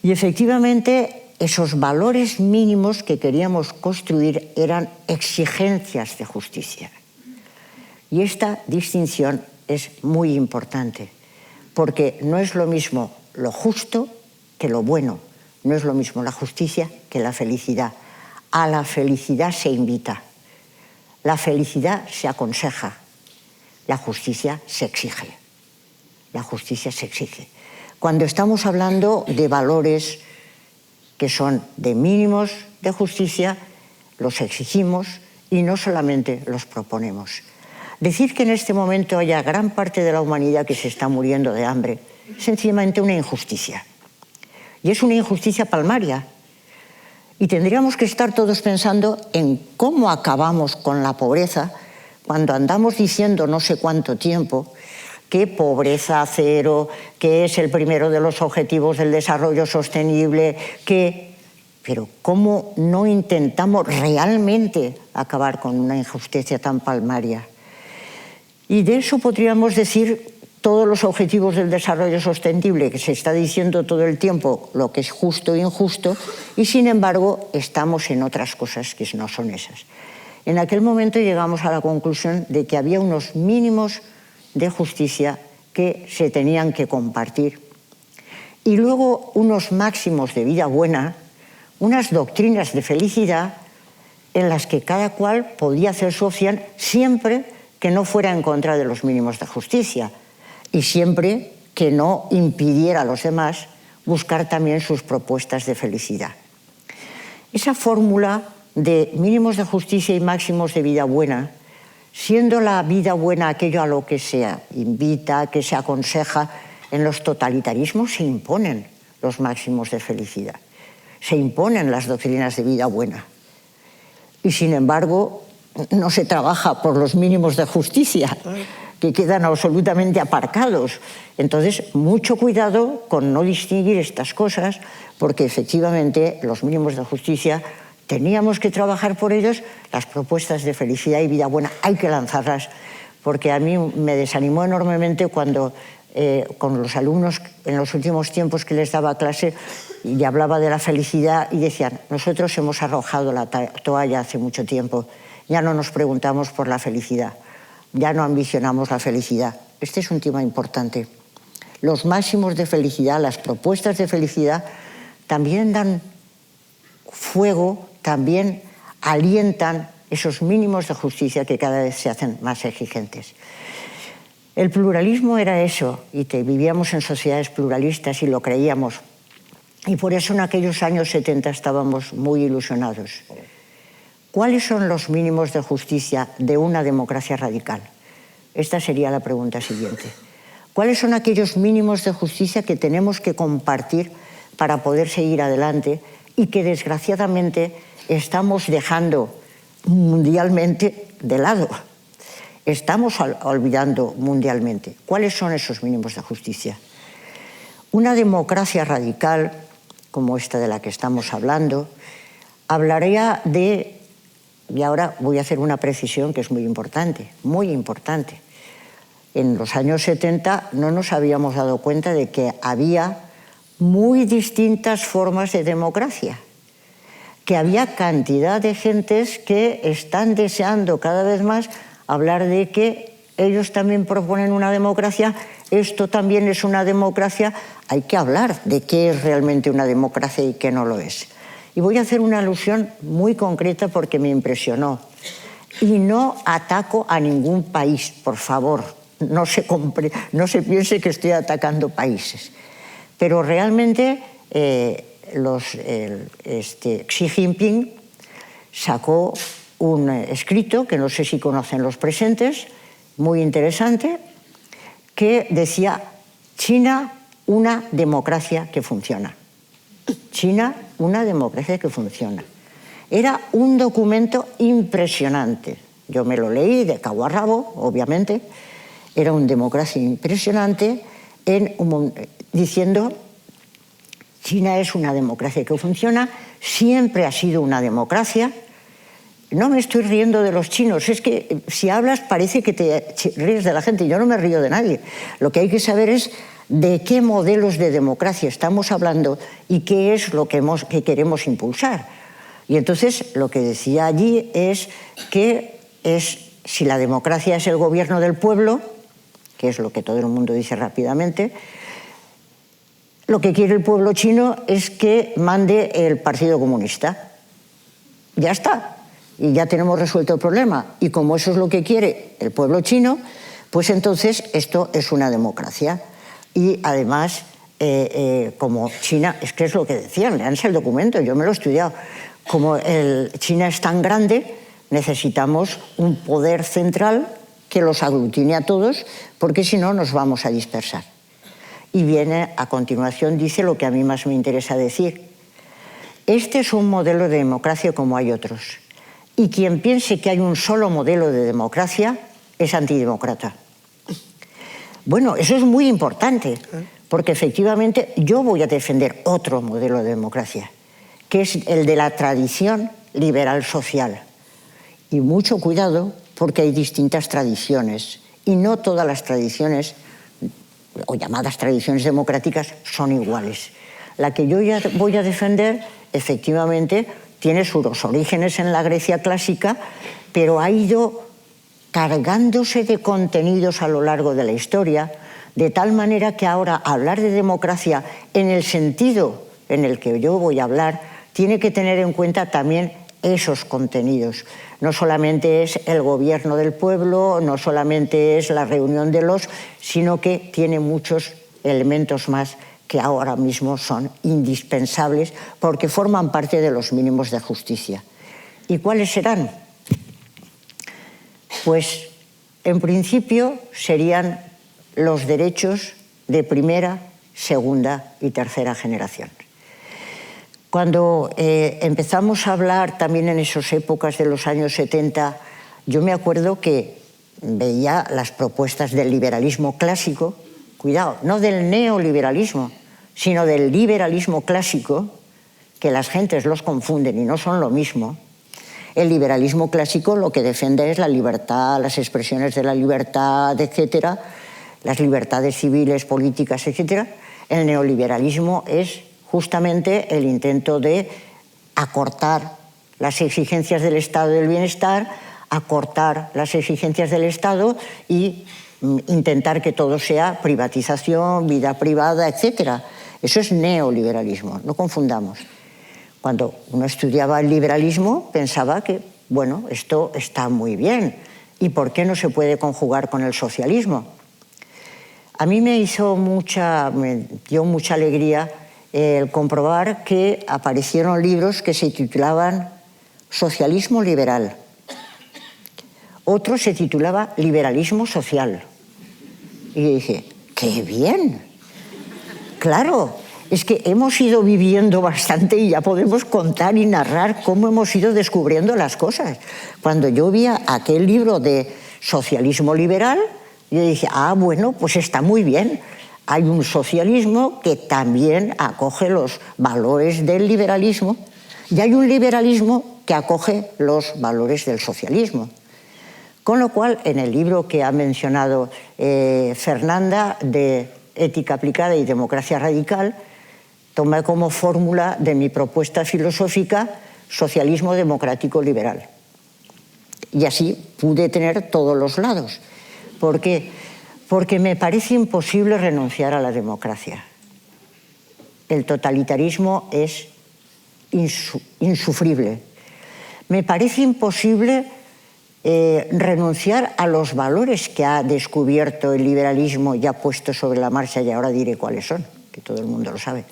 Speaker 3: Y efectivamente esos valores mínimos que queríamos construir eran exigencias de justicia. Y esta distinción es muy importante, porque no es lo mismo lo justo que lo bueno. No es lo mismo la justicia que la felicidad. A la felicidad se invita. La felicidad se aconseja. La justicia se exige. La justicia se exige. Cuando estamos hablando de valores que son de mínimos de justicia, los exigimos y no solamente los proponemos. Decir que en este momento haya gran parte de la humanidad que se está muriendo de hambre es sencillamente una injusticia. Y es una injusticia palmaria. Y tendríamos que estar todos pensando en cómo acabamos con la pobreza cuando andamos diciendo no sé cuánto tiempo que pobreza cero, que es el primero de los objetivos del desarrollo sostenible, pero ¿cómo no intentamos realmente acabar con una injusticia tan palmaria? Y de eso podríamos decir todos los objetivos del desarrollo sostenible, que se está diciendo todo el tiempo lo que es justo e injusto, y sin embargo estamos en otras cosas que no son esas. En aquel momento llegamos a la conclusión de que había unos mínimos de justicia que se tenían que compartir y luego unos máximos de vida buena, unas doctrinas de felicidad en las que cada cual podía hacer su opción siempre que no fuera en contra de los mínimos de justicia y siempre que no impidiera a los demás buscar también sus propuestas de felicidad. Esa fórmula de mínimos de justicia y máximos de vida buena, siendo la vida buena aquello a lo que se invita, que se aconseja, en los totalitarismos se imponen los máximos de felicidad, se imponen las doctrinas de vida buena. Y sin embargo, no se trabaja por los mínimos de justicia, que quedan absolutamente aparcados. Entonces, mucho cuidado con no distinguir estas cosas, porque efectivamente los mínimos de justicia teníamos que trabajar por ellos, las propuestas de felicidad y vida buena hay que lanzarlas, porque a mí me desanimó enormemente cuando con los alumnos en los últimos tiempos que les daba clase y hablaba de la felicidad y decían, nosotros hemos arrojado la toalla hace mucho tiempo, ya no nos preguntamos por la felicidad, ya no ambicionamos la felicidad. Este es un tema importante. Los máximos de felicidad, las propuestas de felicidad también dan fuego, también alientan esos mínimos de justicia que cada vez se hacen más exigentes. El pluralismo era eso, y vivíamos en sociedades pluralistas y lo creíamos. Y por eso en aquellos años 70 estábamos muy ilusionados. ¿Cuáles son los mínimos de justicia de una democracia radical? Esta sería la pregunta siguiente. ¿Cuáles son aquellos mínimos de justicia que tenemos que compartir para poder seguir adelante y que desgraciadamente estamos dejando mundialmente de lado? Estamos olvidando mundialmente. ¿Cuáles son esos mínimos de justicia? Una democracia radical, como esta de la que estamos hablando, hablaría de, y ahora voy a hacer una precisión que es muy importante, muy importante. En los años 70 no nos habíamos dado cuenta de que había muy distintas formas de democracia, que había cantidad de gentes que están deseando cada vez más hablar de que ellos también proponen una democracia, esto también es una democracia, hay que hablar de qué es realmente una democracia y qué no lo es. Y voy a hacer una alusión muy concreta porque me impresionó. Y no ataco a ningún país, por favor, no se piense que estoy atacando países. Pero realmente Xi Jinping sacó un escrito, que no sé si conocen los presentes, muy interesante, que decía China, una democracia que funciona. China, una democracia que funciona. Era un documento impresionante. Yo me lo leí de cabo a rabo, obviamente. Era una democracia impresionante diciendo China es una democracia que funciona, siempre ha sido una democracia. No me estoy riendo de los chinos, es que si hablas parece que te ríes de la gente, yo no me río de nadie. Lo que hay que saber es de qué modelos de democracia estamos hablando y qué es lo que queremos impulsar. Y entonces lo que decía allí es que si la democracia es el gobierno del pueblo, que es lo que todo el mundo dice rápidamente, Lo que quiere el pueblo chino es que mande el Partido Comunista. Ya está. Y ya tenemos resuelto el problema. Y como eso es lo que quiere el pueblo chino, pues entonces esto es una democracia. Y además, como China, es que es lo que decían, leanse el documento, yo me lo he estudiado. Como China es tan grande, necesitamos un poder central que los aglutine a todos, porque si no nos vamos a dispersar. Y viene a continuación, dice lo que a mí más me interesa decir. Este es un modelo de democracia como hay otros. Y quien piense que hay un solo modelo de democracia es antidemócrata. Bueno, eso es muy importante, porque efectivamente yo voy a defender otro modelo de democracia, que es el de la tradición liberal social. Y mucho cuidado, porque hay distintas tradiciones, y no todas las tradiciones, o llamadas tradiciones democráticas, son iguales. La que yo ya voy a defender, efectivamente, tiene sus orígenes en la Grecia clásica, pero ha ido cargándose de contenidos a lo largo de la historia, de tal manera que ahora hablar de democracia en el sentido en el que yo voy a hablar, tiene que tener en cuenta también esos contenidos. No solamente es el gobierno del pueblo, no solamente es la reunión de los, sino que tiene muchos elementos más que ahora mismo son indispensables porque forman parte de los mínimos de justicia. ¿Y cuáles serán? Pues, en principio, serían los derechos de primera, segunda y tercera generación. Cuando empezamos a hablar también en esas épocas de los años 70, yo me acuerdo que veía las propuestas del liberalismo clásico, cuidado, no del neoliberalismo, sino del liberalismo clásico, que las gentes los confunden y no son lo mismo. El liberalismo clásico lo que defiende es la libertad, las expresiones de la libertad, etcétera, las libertades civiles, políticas, etcétera. El neoliberalismo es justamente el intento de acortar las exigencias del estado del bienestar, acortar las exigencias del Estado y intentar que todo sea privatización, vida privada, etcétera. Eso es neoliberalismo, no confundamos. Cuando uno estudiaba el liberalismo pensaba que, bueno, esto está muy bien. ¿Y por qué no se puede conjugar con el socialismo? A mí me dio mucha alegría el comprobar que aparecieron libros que se titulaban Socialismo liberal. Otro se titulaba Liberalismo social. Y yo dije, ¡qué bien! Claro, es que hemos ido viviendo bastante y ya podemos contar y narrar cómo hemos ido descubriendo las cosas. Cuando yo vi aquel libro de Socialismo liberal, yo dije, bueno, pues está muy bien. Hay un socialismo que también acoge los valores del liberalismo y hay un liberalismo que acoge los valores del socialismo. Con lo cual, en el libro que ha mencionado Fernanda, de Ética aplicada y democracia radical, tomé como fórmula de mi propuesta filosófica socialismo democrático liberal. Y así pude tener todos los lados. ¿Por qué? Porque me parece imposible renunciar a la democracia. El totalitarismo es insufrible. Me parece imposible renunciar a los valores que ha descubierto el liberalismo y ha puesto sobre la marcha, y ahora diré cuáles son, que todo el mundo lo sabe.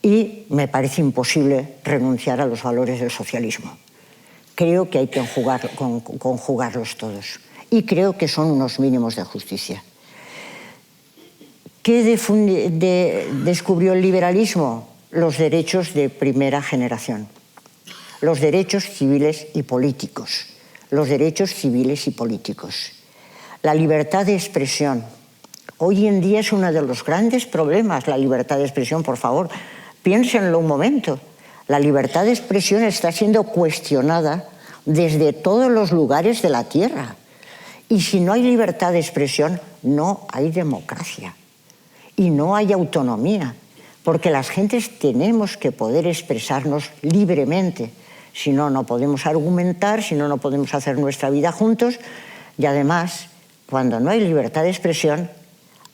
Speaker 3: Y me parece imposible renunciar a los valores del socialismo. Creo que hay que conjugarlos todos. Y creo que son unos mínimos de justicia. ¿Qué descubrió el liberalismo? Los derechos de primera generación. Los derechos civiles y políticos. Los derechos civiles y políticos. La libertad de expresión. Hoy en día es uno de los grandes problemas, la libertad de expresión, por favor. Piénsenlo un momento. La libertad de expresión está siendo cuestionada desde todos los lugares de la tierra. Y si no hay libertad de expresión, no hay democracia. Y no hay autonomía. Porque las gentes tenemos que poder expresarnos libremente. Si no, no podemos argumentar, si no, no podemos hacer nuestra vida juntos. Y además, cuando no hay libertad de expresión,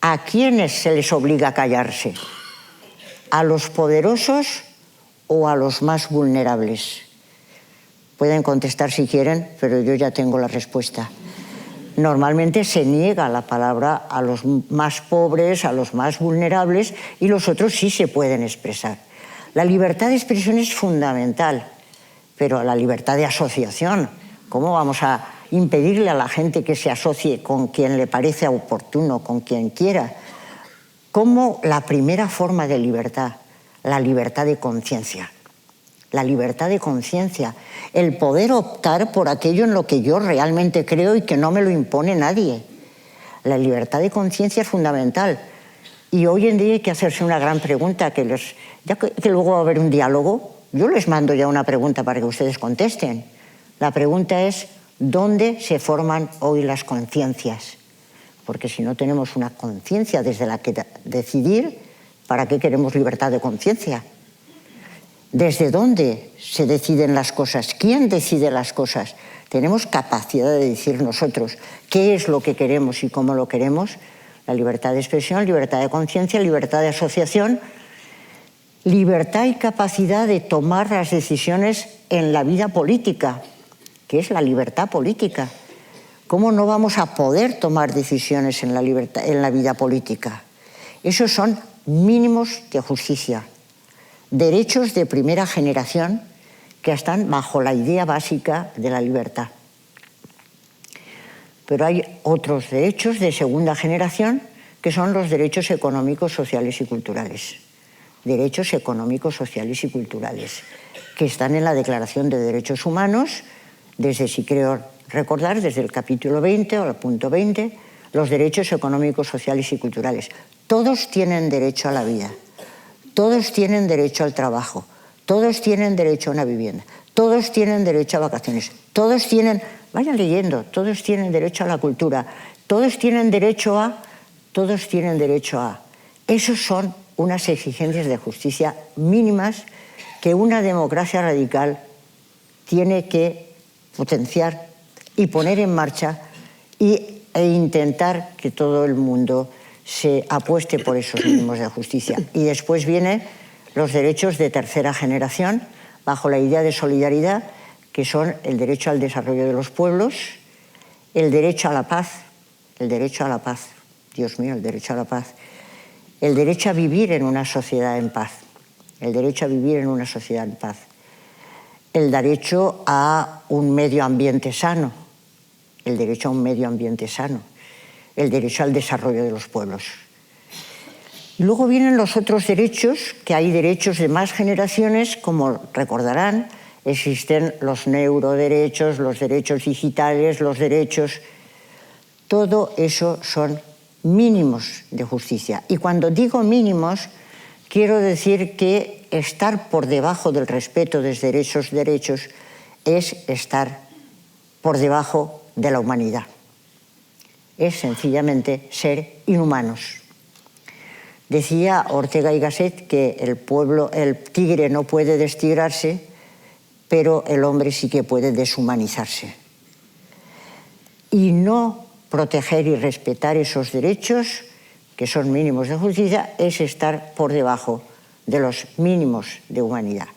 Speaker 3: ¿a quiénes se les obliga a callarse? ¿A los poderosos o a los más vulnerables? Pueden contestar si quieren, pero yo ya tengo la respuesta. Normalmente se niega la palabra a los más pobres, a los más vulnerables, y los otros sí se pueden expresar. La libertad de expresión es fundamental, pero la libertad de asociación, ¿cómo vamos a impedirle a la gente que se asocie con quien le parece oportuno, con quien quiera? Como la primera forma de libertad, la libertad de conciencia. La libertad de conciencia, el poder optar por aquello en lo que yo realmente creo y que no me lo impone nadie. La libertad de conciencia es fundamental. Y hoy en día hay que hacerse una gran pregunta, ya que luego va a haber un diálogo, yo les mando ya una pregunta para que ustedes contesten. La pregunta es, ¿dónde se forman hoy las conciencias? Porque si no tenemos una conciencia desde la que decidir, ¿para qué queremos libertad de conciencia? ¿Desde dónde se deciden las cosas? ¿Quién decide las cosas? ¿Tenemos capacidad de decir nosotros qué es lo que queremos y cómo lo queremos? La libertad de expresión, libertad de conciencia, libertad de asociación, libertad y capacidad de tomar las decisiones en la vida política, que es la libertad política. ¿Cómo no vamos a poder tomar decisiones en la vida política? Esos son mínimos de justicia. Derechos de primera generación que están bajo la idea básica de la libertad. Pero hay otros derechos de segunda generación que son los derechos económicos, sociales y culturales. Derechos económicos, sociales y culturales que están en la Declaración de Derechos Humanos, si creo recordar, desde el capítulo 20 o el punto 20, los derechos económicos, sociales y culturales. Todos tienen derecho a la vida. Todos tienen derecho al trabajo, todos tienen derecho a una vivienda, todos tienen derecho a vacaciones, todos tienen, vayan leyendo, todos tienen derecho a la cultura, todos tienen derecho a. Esos son unas exigencias de justicia mínimas que una democracia radical tiene que potenciar y poner en marcha e intentar que todo el mundo se apueste por esos mínimos de justicia. Y después vienen los derechos de tercera generación, bajo la idea de solidaridad, que son el derecho al desarrollo de los pueblos, el derecho a la paz, Dios mío, el derecho a la paz, el derecho a vivir en una sociedad en paz, el derecho a un medio ambiente sano, el derecho al desarrollo de los pueblos. Y luego vienen los otros derechos, que hay derechos de más generaciones, como recordarán, existen los neuroderechos, los derechos digitales, los derechos. Todo eso son mínimos de justicia. Y cuando digo mínimos, quiero decir que estar por debajo del respeto de esos derechos es estar por debajo de la humanidad. Es sencillamente ser inhumanos. Decía Ortega y Gasset que el tigre no puede destigrarse, pero el hombre sí que puede deshumanizarse. Y no proteger y respetar esos derechos, que son mínimos de justicia, es estar por debajo de los mínimos de humanidad.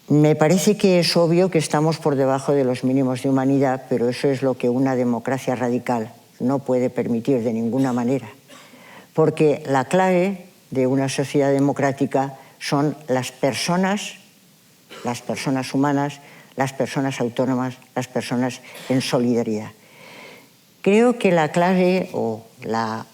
Speaker 3: Me parece que es obvio que estamos por debajo de los mínimos de humanidad, pero eso es lo que una democracia radical no puede permitir de ninguna manera. Porque la clave de una sociedad democrática son las personas humanas, las personas autónomas, las personas en solidaridad. Creo que la clave o la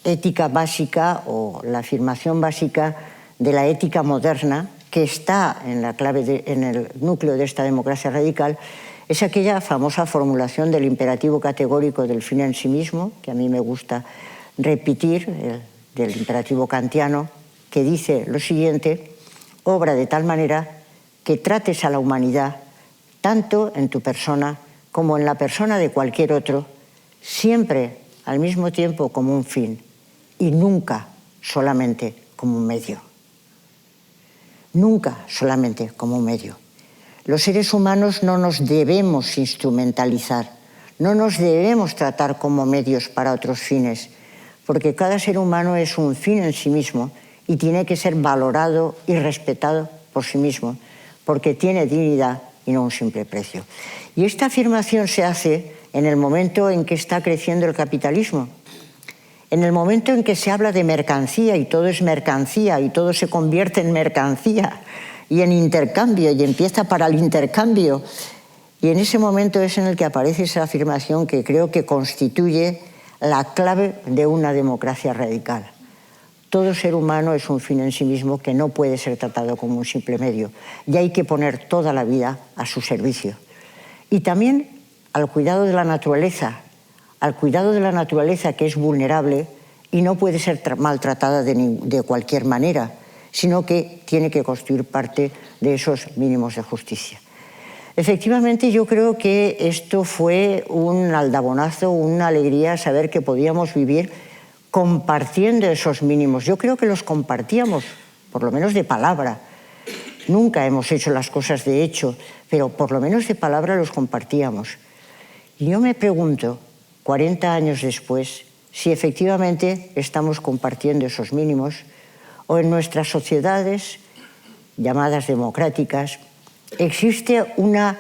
Speaker 3: ética básica o la afirmación básica de la ética moderna, que está en el núcleo de esta democracia radical, es aquella famosa formulación del imperativo categórico del fin en sí mismo, que a mí me gusta repetir, del imperativo kantiano, que dice lo siguiente: obra de tal manera que trates a la humanidad, tanto en tu persona como en la persona de cualquier otro, siempre al mismo tiempo como un fin y nunca solamente como un medio. Nunca solamente como un medio. Los seres humanos no nos debemos instrumentalizar, no nos debemos tratar como medios para otros fines, porque cada ser humano es un fin en sí mismo y tiene que ser valorado y respetado por sí mismo, porque tiene dignidad y no un simple precio. Y esta afirmación se hace en el momento en que está creciendo el capitalismo, en el momento en que se habla de mercancía y todo es mercancía y todo se convierte en mercancía y en intercambio y empieza para el intercambio. Y en ese momento es en el que aparece esa afirmación que creo que constituye la clave de una democracia radical. Todo ser humano es un fin en sí mismo que no puede ser tratado como un simple medio y hay que poner toda la vida a su servicio. Y también al cuidado de la naturaleza, que es vulnerable y no puede ser maltratada de cualquier manera, sino que tiene que constituir parte de esos mínimos de justicia. Efectivamente, yo creo que esto fue un aldabonazo, una alegría saber que podíamos vivir compartiendo esos mínimos. Yo creo que los compartíamos, por lo menos de palabra. Nunca hemos hecho las cosas de hecho, pero por lo menos de palabra los compartíamos. Y yo me pregunto, 40 años después, si efectivamente estamos compartiendo esos mínimos o en nuestras sociedades llamadas democráticas existe una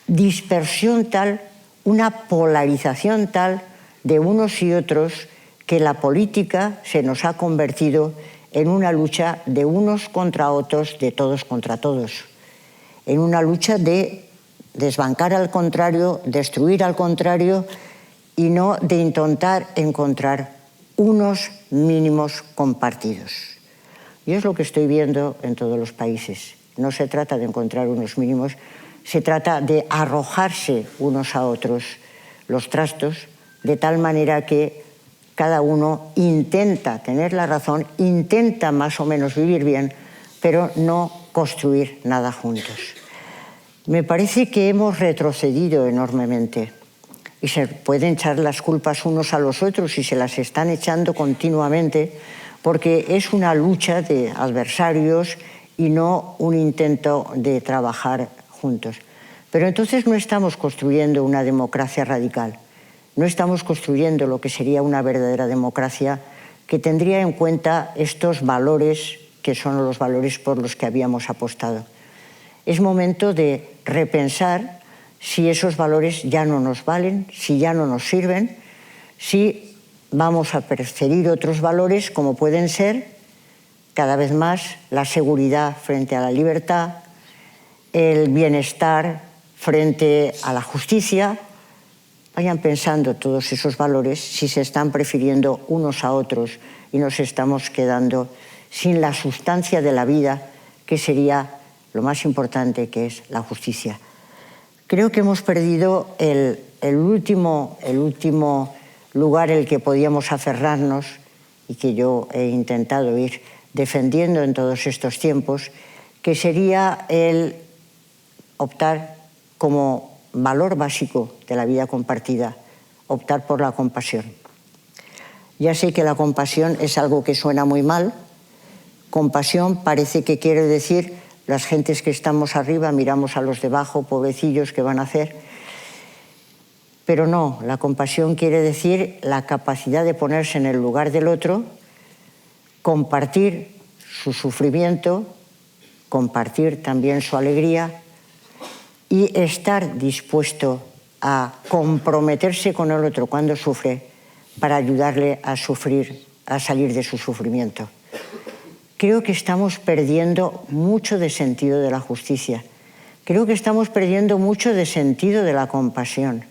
Speaker 3: dispersión tal, una polarización tal de unos y otros que la política se nos ha convertido en una lucha de unos contra otros, de todos contra todos, en una lucha de desbancar al contrario, destruir al contrario y no de intentar encontrar unos mínimos compartidos. Y es lo que estoy viendo en todos los países. No se trata de encontrar unos mínimos, se trata de arrojarse unos a otros los trastos de tal manera que cada uno intenta tener la razón, intenta más o menos vivir bien, pero no construir nada juntos. Me parece que hemos retrocedido enormemente y se pueden echar las culpas unos a los otros y se las están echando continuamente porque es una lucha de adversarios y no un intento de trabajar juntos. Pero entonces no estamos construyendo una democracia radical, no estamos construyendo lo que sería una verdadera democracia que tendría en cuenta estos valores que son los valores por los que habíamos apostado. Es momento de repensar si esos valores ya no nos valen, si ya no nos sirven, si vamos a preferir otros valores como pueden ser cada vez más la seguridad frente a la libertad, el bienestar frente a la justicia. Vayan pensando todos esos valores si se están prefiriendo unos a otros y nos estamos quedando sin la sustancia de la vida, que sería lo más importante, que es la justicia. Creo que hemos perdido el último lugar en el que podíamos aferrarnos y que yo he intentado ir defendiendo en todos estos tiempos, que sería el optar como valor básico de la vida compartida, optar por la compasión. Ya sé que la compasión es algo que suena muy mal. Compasión parece que quiere decir las gentes que estamos arriba miramos a los de abajo, pobrecillos, ¿qué van a hacer? Pero no, la compasión quiere decir la capacidad de ponerse en el lugar del otro, compartir su sufrimiento, compartir también su alegría y estar dispuesto a comprometerse con el otro cuando sufre para ayudarle a salir de su sufrimiento. Creo que estamos perdiendo mucho de sentido de la justicia. Creo que estamos perdiendo mucho de sentido de la compasión.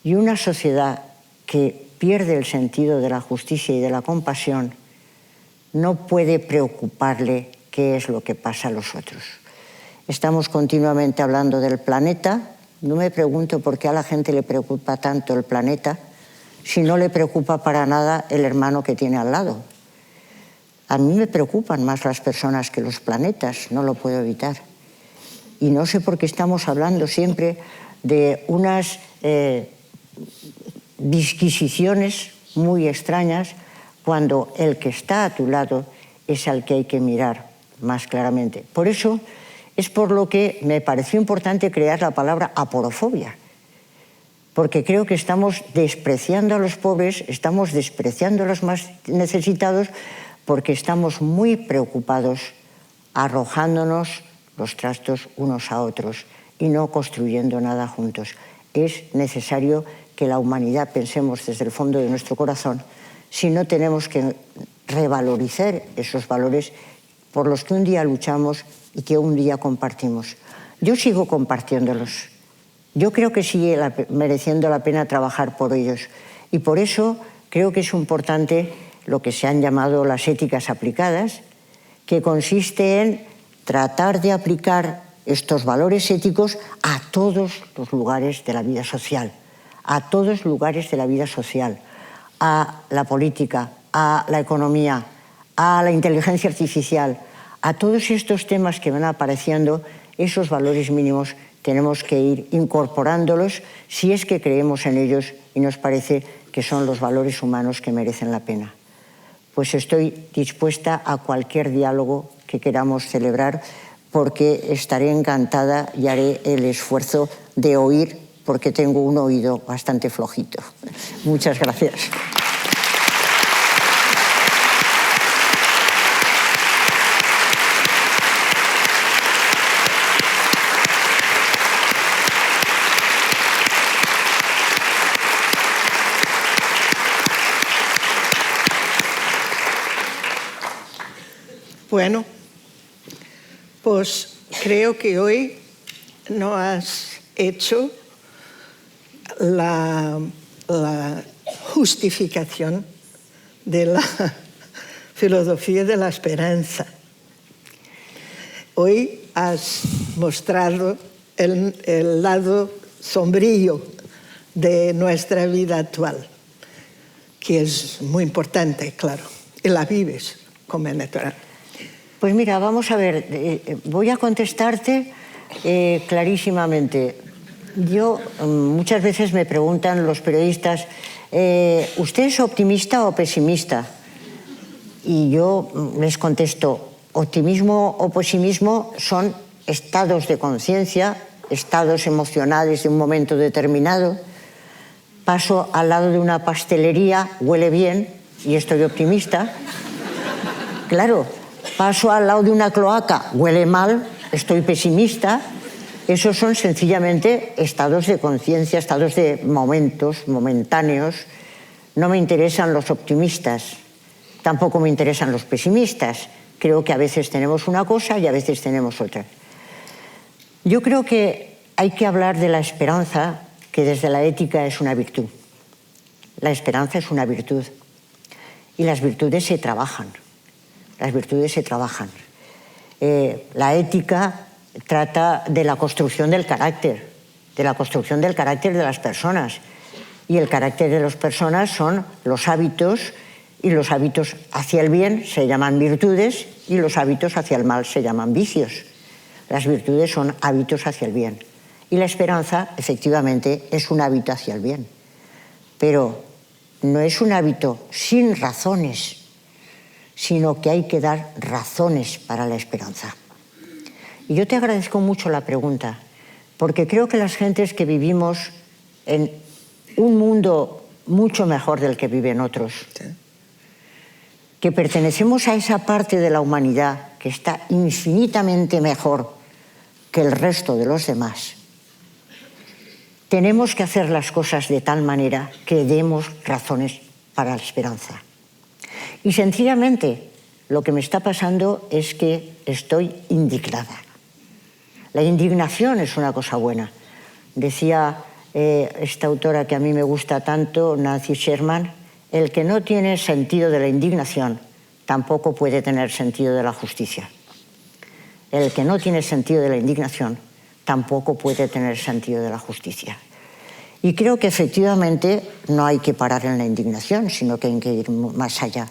Speaker 3: Y una sociedad que pierde el sentido de la justicia y de la compasión no puede preocuparle qué es lo que pasa a los otros. Estamos continuamente hablando del planeta. No me pregunto por qué a la gente le preocupa tanto el planeta si no le preocupa para nada el hermano que tiene al lado. A mí me preocupan más las personas que los planetas, no lo puedo evitar. Y no sé por qué estamos hablando siempre de unas disquisiciones muy extrañas cuando el que está a tu lado es al que hay que mirar más claramente. Por eso es por lo que me pareció importante crear la palabra aporofobia, porque creo que estamos despreciando a los pobres, estamos despreciando a los más necesitados, porque estamos muy preocupados arrojándonos los trastos unos a otros y no construyendo nada juntos. Es necesario que la humanidad pensemos desde el fondo de nuestro corazón, si no tenemos que revalorizar esos valores por los que un día luchamos y que un día compartimos. Yo sigo compartiéndolos. Yo creo que sigue mereciendo la pena trabajar por ellos. Y por eso creo que es importante lo que se han llamado las éticas aplicadas, que consiste en tratar de aplicar estos valores éticos a todos los lugares de la vida social, a todos los lugares de la vida social, a la política, a la economía, a la inteligencia artificial, a todos estos temas que van apareciendo. Esos valores mínimos tenemos que ir incorporándolos si es que creemos en ellos y nos parece que son los valores humanos que merecen la pena. Pues estoy dispuesta a cualquier diálogo que queramos celebrar, porque estaré encantada y haré el esfuerzo de oír, porque tengo un oído bastante flojito. Muchas gracias.
Speaker 2: Bueno, pues creo que hoy no has hecho la justificación de la filosofía de la esperanza. Hoy has mostrado el lado sombrío de nuestra vida actual, que es muy importante, claro, y la vives como es natural.
Speaker 3: Pues mira, vamos a ver, voy a contestarte clarísimamente. Yo, muchas veces me preguntan los periodistas, ¿usted es optimista o pesimista? Y yo les contesto, optimismo o pesimismo son estados de conciencia, estados emocionales de un momento determinado. Paso al lado de una pastelería, huele bien y estoy optimista. Claro, paso al lado de una cloaca, huele mal, estoy pesimista. Esos son sencillamente estados de conciencia, estados de momentos, momentáneos. No me interesan los optimistas, tampoco me interesan los pesimistas. Creo que a veces tenemos una cosa y a veces tenemos otra. Yo creo que hay que hablar de la esperanza, que desde la ética es una virtud. La esperanza es una virtud. Y las virtudes se trabajan. Las virtudes se trabajan. La ética trata de la construcción del carácter, de las personas. Y el carácter de las personas son los hábitos, y los hábitos hacia el bien se llaman virtudes y los hábitos hacia el mal se llaman vicios. Las virtudes son hábitos hacia el bien. Y la esperanza, efectivamente, es un hábito hacia el bien. Pero no es un hábito sin razones, sino que hay que dar razones para la esperanza. Y yo te agradezco mucho la pregunta, porque creo que las gentes que vivimos en un mundo mucho mejor del que viven otros, que pertenecemos a esa parte de la humanidad que está infinitamente mejor que el resto de los demás, tenemos que hacer las cosas de tal manera que demos razones para la esperanza. Y sencillamente lo que me está pasando es que estoy indignada. La indignación es una cosa buena. Decía esta autora que a mí me gusta tanto, Nancy Sherman, el que no tiene sentido de la indignación tampoco puede tener sentido de la justicia. El que no tiene sentido de la indignación tampoco puede tener sentido de la justicia. Y creo que efectivamente no hay que parar en la indignación, sino que hay que ir más allá.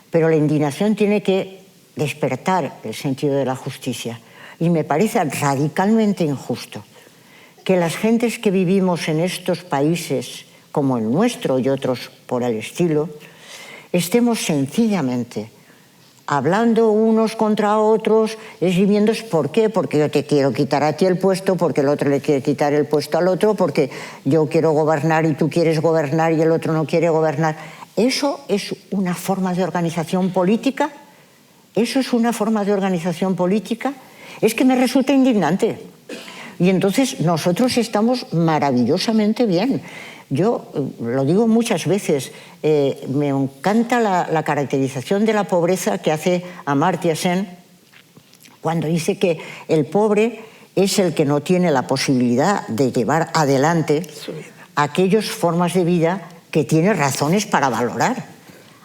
Speaker 3: Pero la indignación tiene que despertar el sentido de la justicia. Y me parece radicalmente injusto que las gentes que vivimos en estos países, como el nuestro y otros por el estilo, estemos sencillamente hablando unos contra otros, escribiendo ¿por qué? Porque yo te quiero quitar a ti el puesto, porque el otro le quiere quitar el puesto al otro, porque yo quiero gobernar y tú quieres gobernar y el otro no quiere gobernar. ¿Eso es una forma de organización política? ¿Eso es una forma de organización política? Es que me resulta indignante. Y entonces nosotros estamos maravillosamente bien. Yo lo digo muchas veces, me encanta la caracterización de la pobreza que hace Amartya Sen cuando dice que el pobre es el que no tiene la posibilidad de llevar adelante aquellas formas de vida que tiene razones para valorar.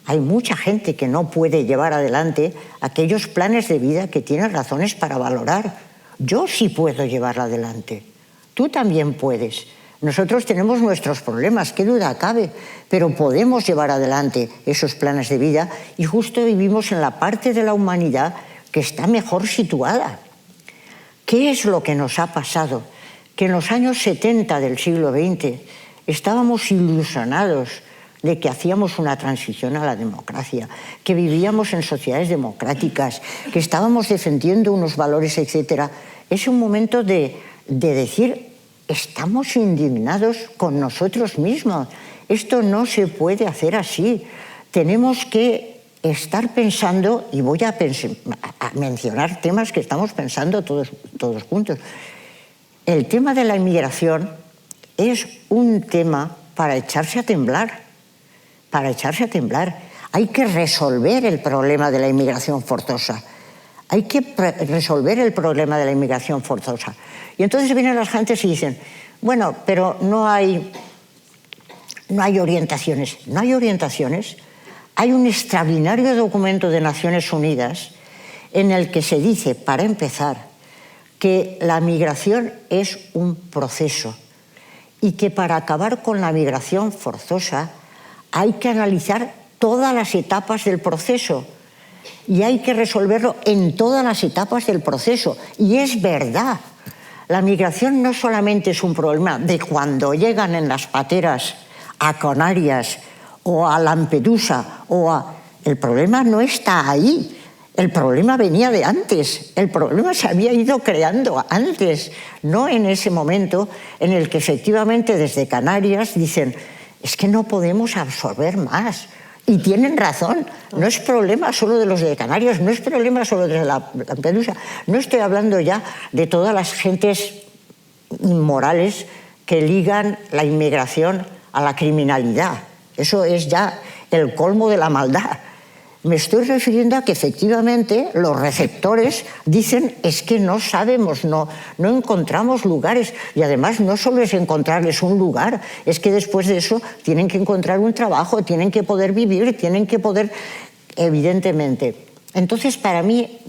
Speaker 3: Hay mucha gente que no puede llevar adelante aquellos planes de vida que tiene razones para valorar. Yo sí puedo llevarla adelante. Tú también puedes. Nosotros tenemos nuestros problemas, qué duda cabe, pero podemos llevar adelante esos planes de vida y justo vivimos en la parte de la humanidad que está mejor situada. ¿Qué es lo que nos ha pasado? Que en los años 70 del siglo XX estábamos ilusionados de que hacíamos una transición a la democracia, que vivíamos en sociedades democráticas, que estábamos defendiendo unos valores, etc. Es un momento de decir, estamos indignados con nosotros mismos. Esto no se puede hacer así. Tenemos que estar pensando, y voy a mencionar temas que estamos pensando todos juntos. El tema de la inmigración es un tema para echarse a temblar. Para echarse a temblar. Hay que resolver el problema de la inmigración forzosa. Hay que resolver el problema de la inmigración forzosa. Y entonces vienen las gentes y dicen, bueno, pero no hay orientaciones. No hay orientaciones. Hay un extraordinario documento de Naciones Unidas en el que se dice, para empezar, que la migración es un proceso y que para acabar con la migración forzosa hay que analizar todas las etapas del proceso y hay que resolverlo en todas las etapas del proceso. Y es verdad, la migración no solamente es un problema de cuando llegan en las pateras a Canarias o a Lampedusa, el problema no está ahí, el problema venía de antes, el problema se había ido creando antes, no en ese momento en el que efectivamente desde Canarias dicen, es que no podemos absorber más. Y tienen razón, no es problema solo de los de Canarias, no es problema solo de la Lampedusa, no estoy hablando ya de todas las gentes inmorales que ligan la inmigración a la criminalidad. Eso es ya el colmo de la maldad. Me estoy refiriendo a que efectivamente los receptores dicen es que no sabemos, no encontramos lugares. Y además no solo es encontrarles un lugar, es que después de eso tienen que encontrar un trabajo, tienen que poder vivir, tienen que poder, evidentemente. Entonces, para mí,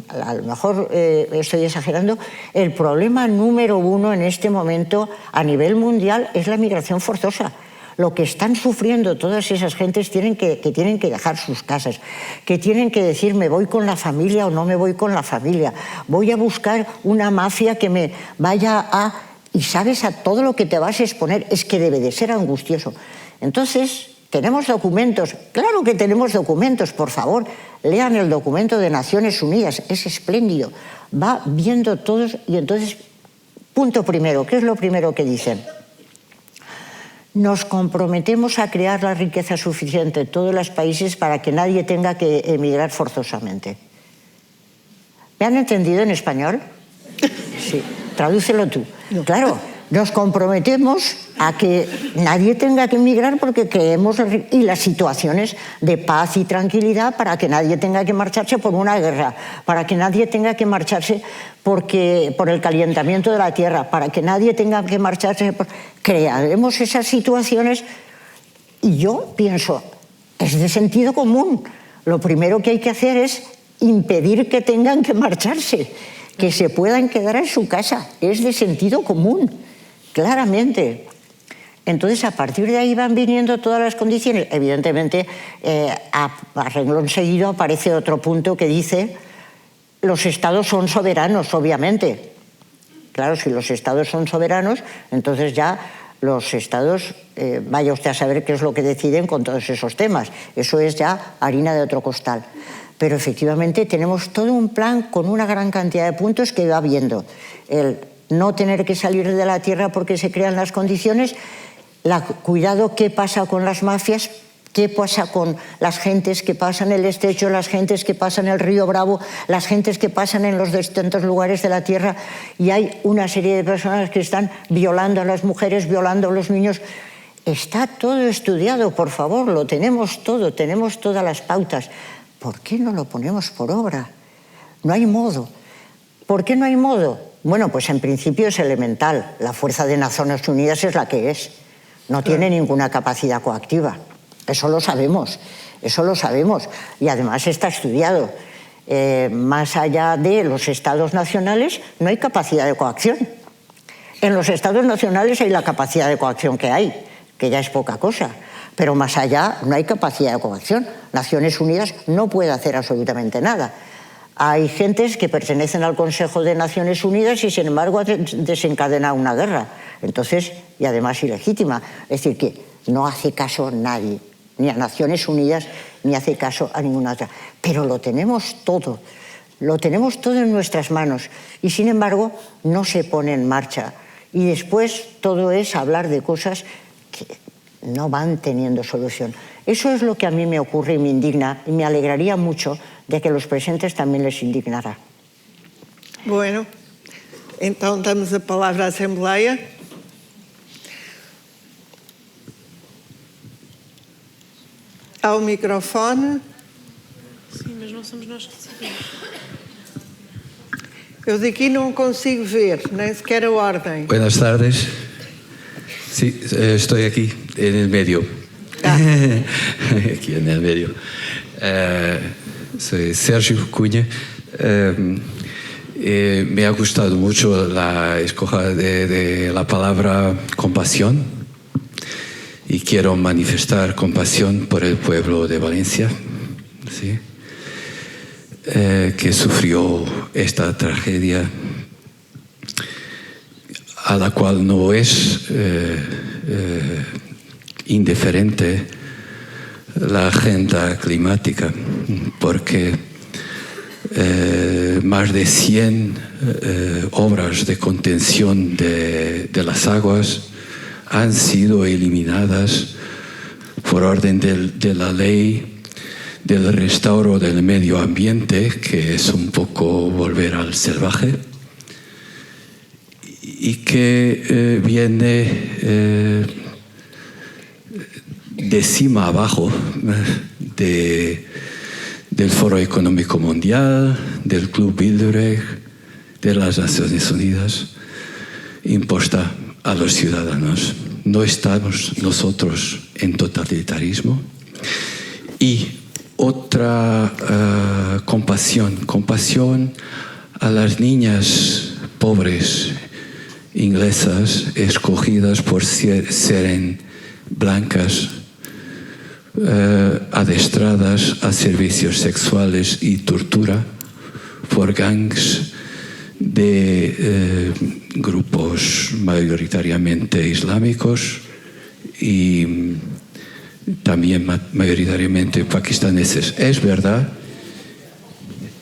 Speaker 3: a lo mejor estoy exagerando, el problema número uno en este momento a nivel mundial es la migración forzosa. Lo que están sufriendo todas esas gentes que tienen que dejar sus casas, que tienen que decir me voy con la familia o no me voy con la familia, voy a buscar una mafia que me vaya a... Y sabes a todo lo que te vas a exponer, es que debe de ser angustioso. Entonces, ¿tenemos documentos? Claro que tenemos documentos, por favor, lean el documento de Naciones Unidas, es espléndido, va viendo todos y entonces, punto primero, ¿qué es lo primero que dicen? Nos comprometemos a crear la riqueza suficiente en todos los países para que nadie tenga que emigrar forzosamente. ¿Me han entendido en español? Sí, tradúcelo tú. No. Claro, nos comprometemos a que nadie tenga que emigrar porque creemos y las situaciones de paz y tranquilidad para que nadie tenga que marcharse por una guerra, para que nadie tenga que marcharse por el calentamiento de la tierra, para que nadie tenga que marcharse crearemos esas situaciones y yo pienso, es de sentido común. Lo primero que hay que hacer es impedir que tengan que marcharse, que se puedan quedar en su casa. Es de sentido común, claramente. Entonces, a partir de ahí van viniendo todas las condiciones. Evidentemente, a renglón seguido aparece otro punto que dice los estados son soberanos, obviamente. Claro, si los estados son soberanos, entonces ya los estados, vaya usted a saber qué es lo que deciden con todos esos temas. Eso es ya harina de otro costal. Pero efectivamente tenemos todo un plan con una gran cantidad de puntos que va viendo. El no tener que salir de la tierra porque se crean las condiciones, cuidado qué pasa con las mafias, ¿Qué pasa con las gentes que pasan el estrecho, las gentes que pasan el río Bravo, las gentes que pasan en los distintos lugares de la tierra? Y hay una serie de personas que están violando a las mujeres, violando a los niños. Está todo estudiado, por favor, lo tenemos todo, tenemos todas las pautas. ¿Por qué no lo ponemos por obra? No hay modo. ¿Por qué no hay modo? Bueno, pues en principio es elemental. La fuerza de Naciones Unidas es la que es. No tiene ninguna capacidad coactiva. Eso lo sabemos, eso lo sabemos. Y además está estudiado. Más allá de los estados nacionales no hay capacidad de coacción. En los estados nacionales hay la capacidad de coacción que hay, que ya es poca cosa. Pero más allá no hay capacidad de coacción. Naciones Unidas no puede hacer absolutamente nada. Hay gentes que pertenecen al Consejo de Naciones Unidas y sin embargo desencadena una guerra. Entonces, y además ilegítima. Es decir, que no hace caso nadie, ni a Naciones Unidas, ni hace caso a ninguna otra. Pero lo tenemos todo en nuestras manos y sin embargo no se pone en marcha. Y después todo es hablar de cosas que no van teniendo solución. Eso es lo que a mí me ocurre y me indigna y me alegraría mucho de que los presentes también les indignara.
Speaker 2: Bueno, então damos a palavra à Assembleia. Ao microfone.
Speaker 1: Sim, mas não somos nós que decidimos.
Speaker 2: Eu daqui não consigo ver, nem sequer a ordem.
Speaker 4: Buenas tardes. Sí, estoy aquí, en el medio.
Speaker 2: Ah.
Speaker 4: Aquí en el medio. Soy Sergio Cuña. Me ha gustado mucho la escoja de la palabra compasión y quiero manifestar compasión por el pueblo de Valencia, ¿sí? Que sufrió esta tragedia a la cual no es indiferente la agenda climática, porque más de 100 obras de contención de las aguas han sido eliminadas por orden de la ley del restauro del medio ambiente, que es un poco volver al salvaje, y que viene de cima abajo del Foro Económico Mundial, del Club Bilderberg, de las Naciones Unidas, impuesta a los ciudadanos. No estamos nosotros en totalitarismo. Y otra compasión a las niñas pobres inglesas escogidas por ser blancas, adestradas a servicios sexuales y tortura por gangs de grupos mayoritariamente islámicos y también mayoritariamente pakistaneses. Es verdad,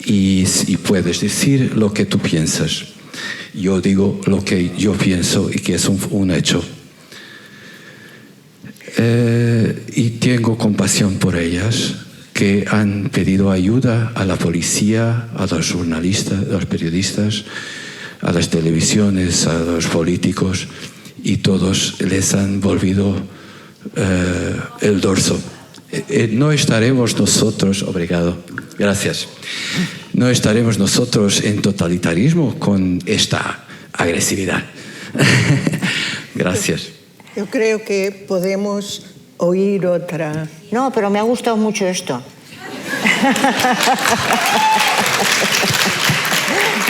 Speaker 4: y puedes decir lo que tú piensas. Yo digo lo que yo pienso y que es un hecho. Y tengo compasión por ellas, que han pedido ayuda a la policía, a los jurnalistas, a los periodistas, a las televisiones, a los políticos, y todos les han volvido el dorso. No estaremos nosotros, obrigado, gracias, no estaremos nosotros en totalitarismo con esta agresividad. Gracias.
Speaker 2: Eu creo que podemos oír otra.
Speaker 3: No, pero me ha gustado mucho esto.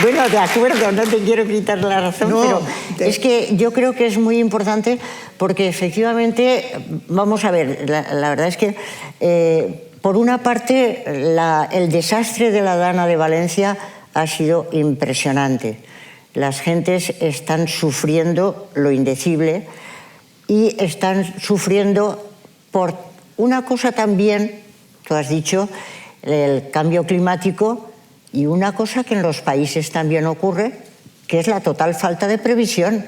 Speaker 3: Bueno, de acuerdo, no te quiero quitar la razón,
Speaker 2: no,
Speaker 3: pero es que yo creo que es muy importante porque efectivamente, vamos a ver, la verdad es que por una parte el desastre de la Dana de Valencia ha sido impresionante. Las gentes están sufriendo lo indecible y están sufriendo por una cosa también, tú has dicho, el cambio climático, y una cosa que en los países también ocurre, que es la total falta de previsión.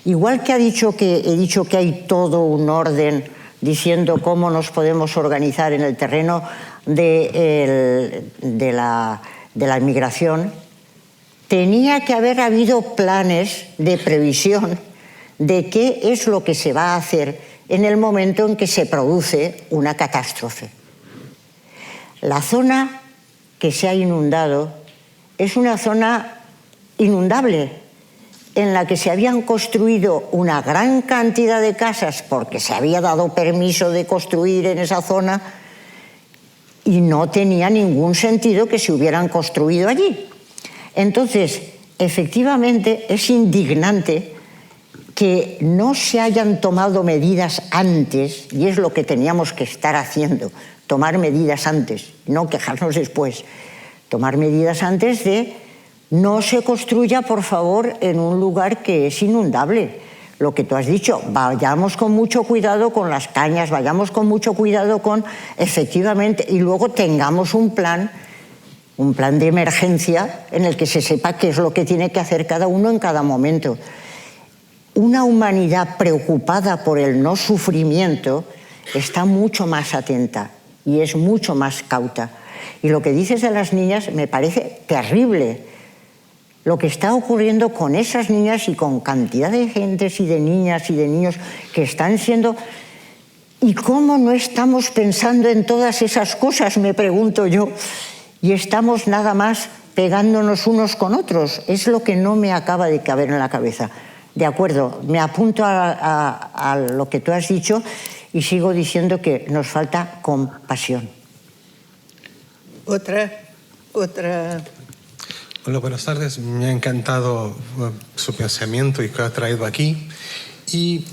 Speaker 3: Igual que he dicho que hay todo un orden diciendo cómo nos podemos organizar en el terreno de la inmigración, tenía que haber habido planes de previsión de qué es lo que se va a hacer en el momento en que se produce una catástrofe. La zona que se ha inundado es una zona inundable, en la que se habían construido una gran cantidad de casas porque se había dado permiso de construir en esa zona y no tenía ningún sentido que se hubieran construido allí. Entonces, efectivamente, es indignante que no se hayan tomado medidas antes, y es lo que teníamos que estar haciendo, tomar medidas antes, no quejarnos después, tomar medidas antes de no se construya, por favor, en un lugar que es inundable. Lo que tú has dicho, vayamos con mucho cuidado con las cañas, vayamos con mucho cuidado con, efectivamente, y luego tengamos un plan de emergencia en el que se sepa qué es lo que tiene que hacer cada uno en cada momento. Una humanidad preocupada por el no sufrimiento está mucho más atenta y es mucho más cauta. Y lo que dices de las niñas me parece terrible. Lo que está ocurriendo con esas niñas y con cantidad de gentes y de niñas y de niños que están siendo... ¿Y cómo no estamos pensando en todas esas cosas, me pregunto yo? Y estamos nada más pegándonos unos con otros. Es lo que no me acaba de caber en la cabeza. De acuerdo, me apunto a lo que tú has dicho y sigo diciendo que nos falta compasión.
Speaker 2: Otra.
Speaker 5: Hola, buenas tardes. Me ha encantado su pensamiento y que ha traído aquí. Y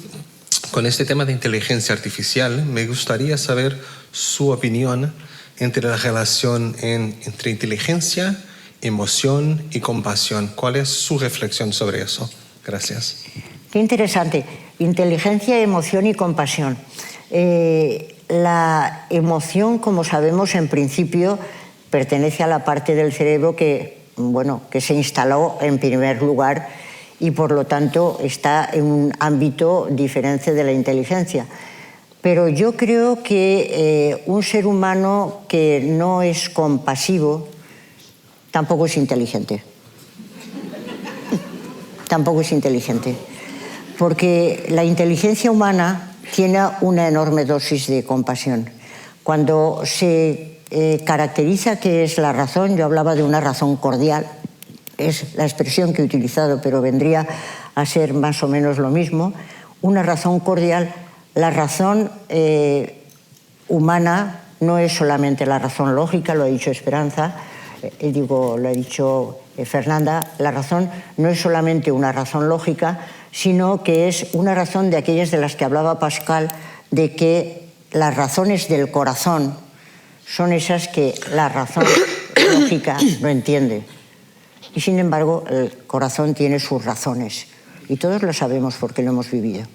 Speaker 5: con este tema de inteligencia artificial, me gustaría saber su opinión entre la relación entre inteligencia, emoción y compasión. ¿Cuál es su reflexión sobre eso? Gracias.
Speaker 3: Qué interesante. Inteligencia, emoción y compasión. La emoción, como sabemos, en principio pertenece a la parte del cerebro que se instaló en primer lugar y por lo tanto está en un ámbito diferente de la inteligencia. Pero yo creo que un ser humano que no es compasivo tampoco es inteligente. Tampoco es inteligente. Porque la inteligencia humana tiene una enorme dosis de compasión. Cuando se caracteriza qué es la razón, yo hablaba de una razón cordial, es la expresión que he utilizado, pero vendría a ser más o menos lo mismo, una razón cordial. La razón humana no es solamente la razón lógica, lo ha dicho Esperanza, lo ha dicho Fernanda, la razón no es solamente una razón lógica, sino que es una razón de aquellas de las que hablaba Pascal, de que las razones del corazón son esas que la razón lógica no entiende. Y sin embargo, el corazón tiene sus razones. Y todos lo sabemos porque lo hemos vivido.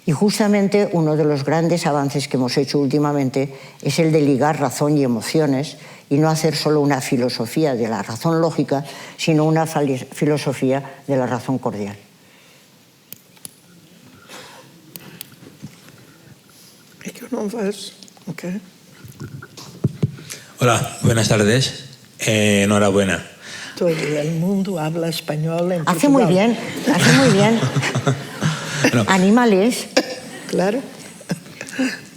Speaker 3: Y justamente uno de los grandes avances que hemos hecho últimamente es el de ligar razón y emociones y no hacer solo una filosofía de la razón lógica, sino una filosofía de la razón cordial.
Speaker 2: Okay.
Speaker 6: Hola, buenas tardes. Enhorabuena.
Speaker 2: Todo el mundo habla español en
Speaker 3: Hace muy
Speaker 2: Portugal.
Speaker 3: bien, hace muy bien.
Speaker 6: No.
Speaker 3: Animales.
Speaker 2: Claro.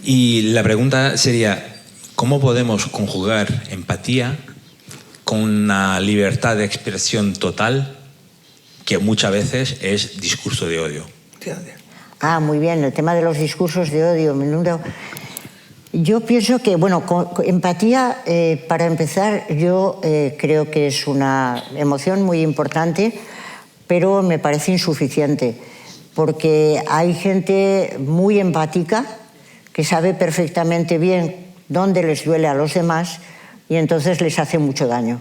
Speaker 6: Y la pregunta sería, ¿cómo podemos conjugar empatía con una libertad de expresión total que muchas veces es discurso de odio?
Speaker 3: Ah, muy bien, el tema de los discursos de odio. Menudo. Yo pienso que, empatía, para empezar, yo creo que es una emoción muy importante, pero me parece insuficiente, porque hay gente muy empática que sabe perfectamente bien dónde les duele a los demás y entonces les hace mucho daño.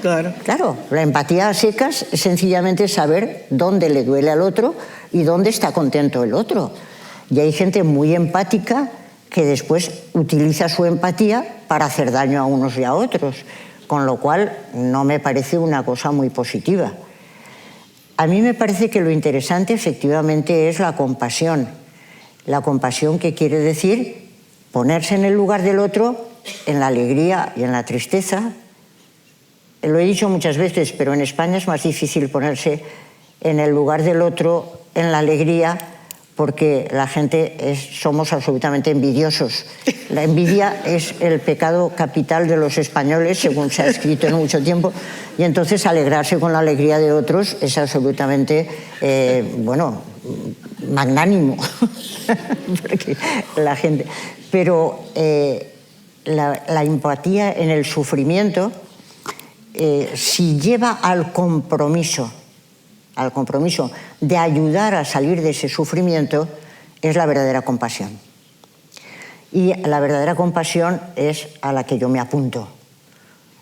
Speaker 3: Claro, la empatía a secas es sencillamente saber dónde le duele al otro y dónde está contento el otro. Y hay gente muy empática que después utiliza su empatía para hacer daño a unos y a otros, con lo cual no me parece una cosa muy positiva. A mí me parece que lo interesante efectivamente es la compasión La compasión, ¿qué quiere decir? Ponerse en el lugar del otro, en la alegría y en la tristeza. Lo he dicho muchas veces, pero en España es más difícil ponerse en el lugar del otro, en la alegría, porque la gente somos absolutamente envidiosos. La envidia es el pecado capital de los españoles, según se ha escrito en mucho tiempo, y entonces alegrarse con la alegría de otros es absolutamente, magnánimo. Porque la gente... Pero la empatía en el sufrimiento, si lleva al compromiso de ayudar a salir de ese sufrimiento, es la verdadera compasión. Y la verdadera compasión es a la que yo me apunto.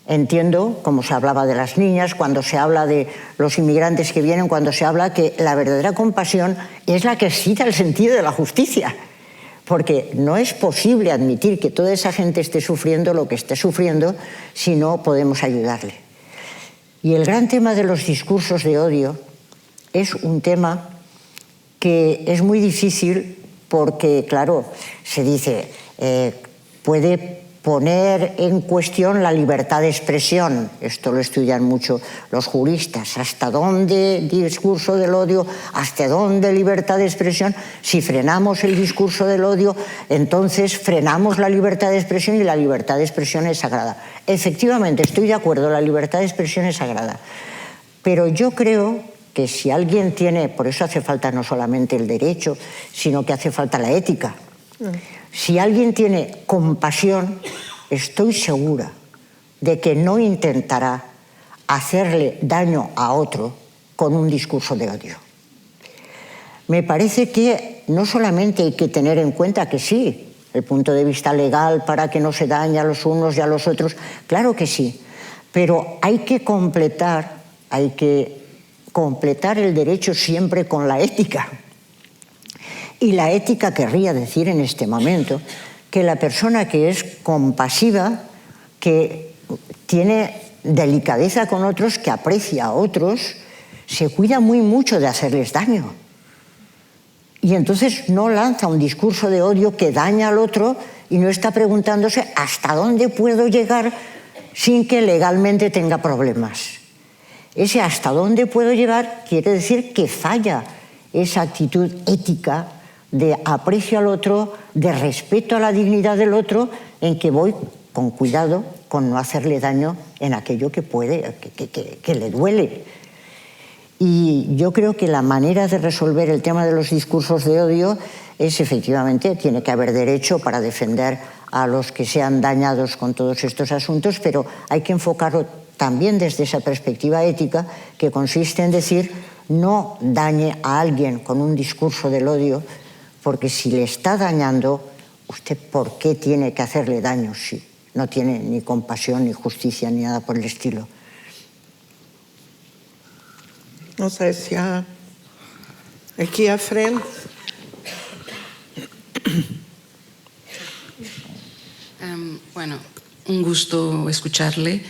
Speaker 3: Entiendo, como se hablaba de las niñas, cuando se habla de los inmigrantes que vienen, cuando se habla que la verdadera compasión es la que excita el sentido de la justicia. Porque no es posible admitir que toda esa gente esté sufriendo lo que esté sufriendo si no podemos ayudarle. Y el gran tema de los discursos de odio es un tema que es muy difícil porque, claro, se dice, puede poner en cuestión la libertad de expresión. Esto lo estudian mucho los juristas. ¿Hasta dónde discurso del odio? ¿Hasta dónde libertad de expresión? Si frenamos el discurso del odio, entonces frenamos la libertad de expresión y la libertad de expresión es sagrada. Efectivamente, estoy de acuerdo, la libertad de expresión es sagrada. Pero yo creo que si alguien tiene, por eso hace falta no solamente el derecho, sino que hace falta la ética. Si alguien tiene compasión, estoy segura de que no intentará hacerle daño a otro con un discurso de odio. Me parece que no solamente hay que tener en cuenta que sí, el punto de vista legal para que no se dañe a los unos y a los otros, claro que sí, pero hay que completar el derecho siempre con la ética. Y la ética querría decir en este momento que la persona que es compasiva, que tiene delicadeza con otros, que aprecia a otros, se cuida muy mucho de hacerles daño. Y entonces no lanza un discurso de odio que daña al otro y no está preguntándose hasta dónde puedo llegar sin que legalmente tenga problemas. Ese hasta dónde puedo llegar quiere decir que falla esa actitud ética de aprecio al otro, de respeto a la dignidad del otro, en que voy con cuidado con no hacerle daño en aquello que puede, que le duele. Y yo creo que la manera de resolver el tema de los discursos de odio es, efectivamente, tiene que haber derecho para defender a los que sean dañados con todos estos asuntos, pero hay que enfocarlo también desde esa perspectiva ética, que consiste en decir no dañe a alguien con un discurso del odio, porque si le está dañando, ¿usted por qué tiene que hacerle daño si no tiene ni compasión, ni justicia, ni nada por el estilo?
Speaker 2: No sé si aquí a frente.
Speaker 7: Bueno, un gusto escucharle.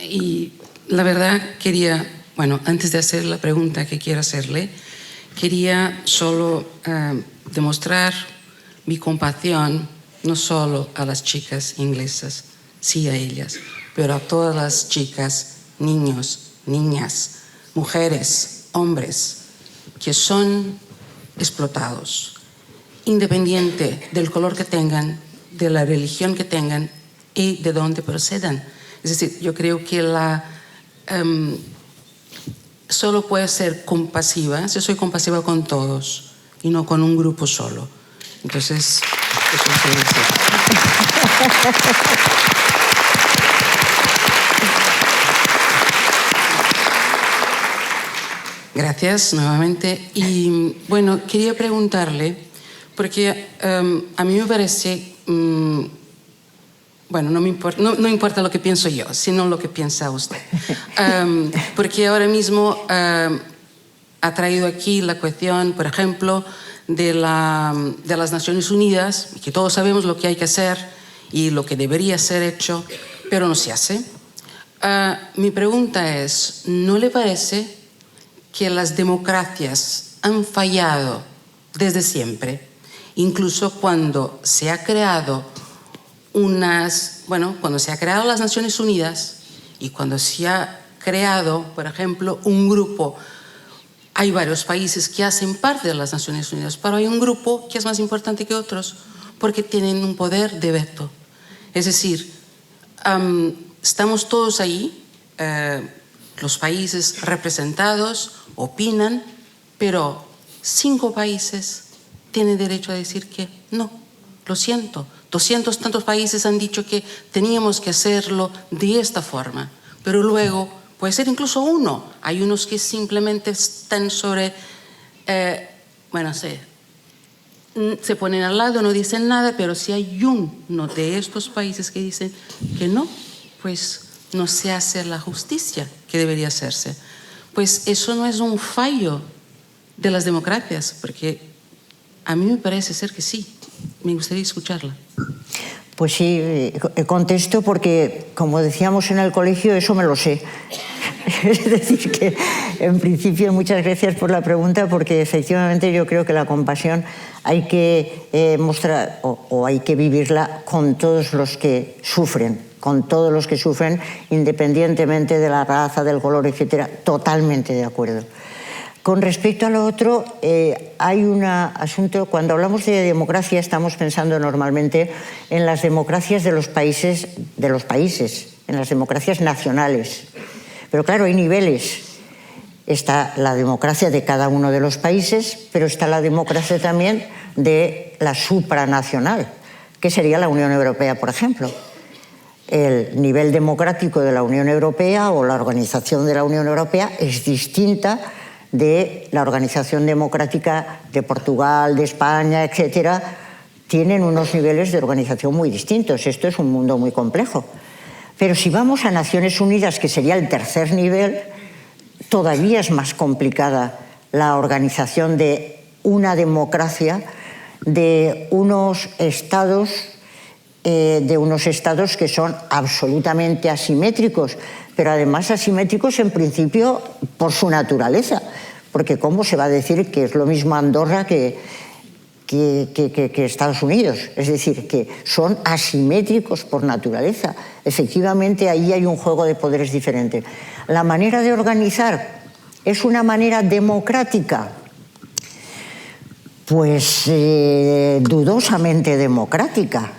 Speaker 7: Y la verdad quería, antes de hacer la pregunta que quiero hacerle, quería solo demostrar mi compasión, no solo a las chicas inglesas, sí a ellas, pero a todas las chicas, niños, niñas, mujeres, hombres, que son explotados, independiente del color que tengan, de la religión que tengan y de dónde procedan. Es decir, yo creo que solo puede ser compasiva si soy compasiva con todos y no con un grupo solo. Entonces, eso es lo que decir. Gracias nuevamente. Y bueno, quería preguntarle, porque a mí me parece, no importa lo que pienso yo, sino lo que piensa usted. Porque ahora mismo ha traído aquí la cuestión, por ejemplo, de las Naciones Unidas, que todos sabemos lo que hay que hacer y lo que debería ser hecho, pero no se hace. Mi pregunta es, ¿no le parece que las democracias han fallado desde siempre. Incluso cuando se ha creado cuando se ha creado las Naciones Unidas y cuando se ha creado, por ejemplo, un grupo, hay varios países que hacen parte de las Naciones Unidas, pero hay un grupo que es más importante que otros porque tienen un poder de veto. Es decir, estamos todos ahí, los países representados opinan, pero 5 países tienen derecho a decir que no, lo siento. 200 tantos países han dicho que teníamos que hacerlo de esta forma, pero luego puede ser incluso 1. Hay unos que simplemente están sobre, se ponen al lado, no dicen nada, pero si hay uno de estos países que dicen que no, pues no se hace la justicia que debería hacerse. Pues eso no es un fallo de las democracias, porque a mí me parece ser que sí. Me gustaría escucharla.
Speaker 3: Pues sí, contesto porque, como decíamos en el colegio, eso me lo sé. Es decir, que en principio muchas gracias por la pregunta, porque efectivamente yo creo que la compasión hay que mostrar o hay que vivirla con todos los que sufren, independientemente de la raza, del color, etcétera. Totalmente de acuerdo. Con respecto a lo otro, hay un asunto, cuando hablamos de democracia estamos pensando normalmente en las democracias de los países, en las democracias nacionales. Pero claro, hay niveles. Está la democracia de cada uno de los países, pero está la democracia también de la supranacional, que sería la Unión Europea, por ejemplo. El nivel democrático de la Unión Europea o la organización de la Unión Europea es distinta de la organización democrática de Portugal, de España, etcétera. Tienen unos niveles de organización muy distintos. Esto es un mundo muy complejo. Pero si vamos a Naciones Unidas, que sería el tercer nivel, todavía es más complicada la organización de una democracia, de unos estados que son absolutamente asimétricos, pero además asimétricos en principio por su naturaleza, porque ¿cómo se va a decir que es lo mismo Andorra que Estados Unidos? Es decir, que son asimétricos por naturaleza. Efectivamente, ahí hay un juego de poderes diferente. La manera de organizar es una manera democrática, pues dudosamente democrática,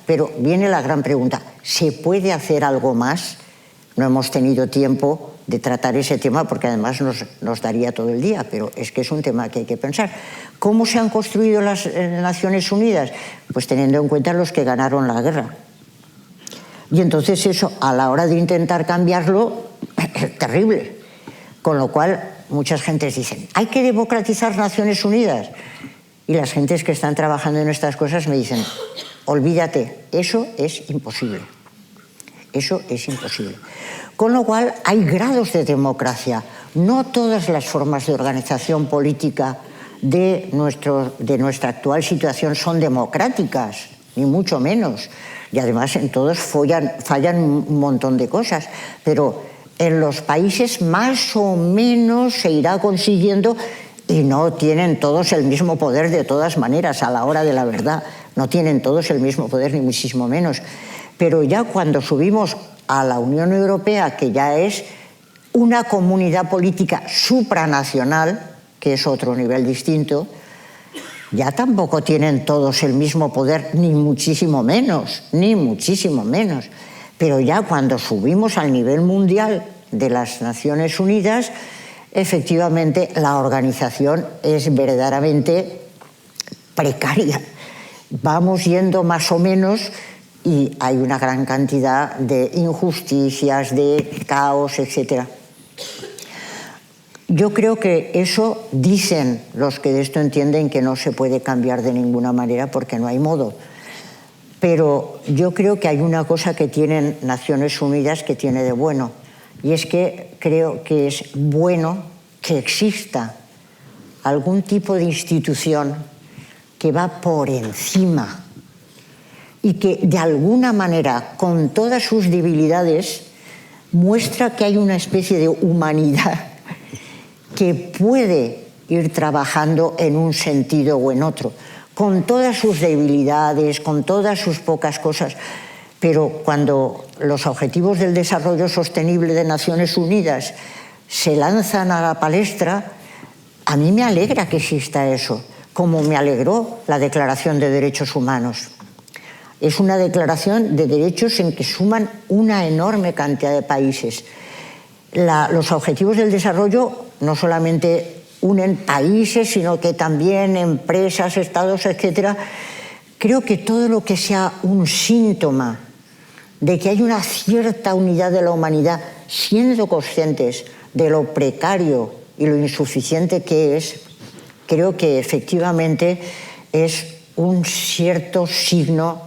Speaker 3: pero viene la gran pregunta, ¿se puede hacer algo más? No hemos tenido tiempo de tratar ese tema porque además nos daría todo el día, pero es que es un tema que hay que pensar. ¿Cómo se han construido las Naciones Unidas? Pues teniendo en cuenta los que ganaron la guerra. Y entonces eso, a la hora de intentar cambiarlo, es terrible. Con lo cual, muchas gentes dicen, hay que democratizar Naciones Unidas. Y las gentes que están trabajando en estas cosas me dicen, olvídate, eso es imposible. Eso es imposible. Con lo cual, hay grados de democracia. No todas las formas de organización política de nuestra actual situación son democráticas, ni mucho menos. Y además en todos fallan un montón de cosas. Pero en los países más o menos se irá consiguiendo, y no tienen todos el mismo poder de todas maneras a la hora de la verdad. No tienen todos el mismo poder, ni muchísimo menos. Pero ya cuando subimos a la Unión Europea, que ya es una comunidad política supranacional, que es otro nivel distinto, ya tampoco tienen todos el mismo poder, ni muchísimo menos. Pero ya cuando subimos al nivel mundial de las Naciones Unidas, efectivamente la organización es verdaderamente precaria. Vamos yendo más o menos y hay una gran cantidad de injusticias, de caos, etc. Yo creo que eso dicen los que de esto entienden que no se puede cambiar de ninguna manera porque no hay modo. Pero yo creo que hay una cosa que tienen Naciones Unidas que tiene de bueno, y es que creo que es bueno que exista algún tipo de institución que va por encima y que de alguna manera, con todas sus debilidades, muestra que hay una especie de humanidad que puede ir trabajando en un sentido o en otro, con todas sus debilidades, con todas sus pocas cosas. Pero cuando los Objetivos del Desarrollo Sostenible de Naciones Unidas se lanzan a la palestra, a mí me alegra que exista eso, como me alegró la Declaración de Derechos Humanos. Es una declaración de derechos en que suman una enorme cantidad de países. Los Objetivos del Desarrollo no solamente unen países, sino que también empresas, estados, etc. Creo que todo lo que sea un síntoma de que hay una cierta unidad de la humanidad, siendo conscientes de lo precario y lo insuficiente que es, creo que efectivamente es un cierto signo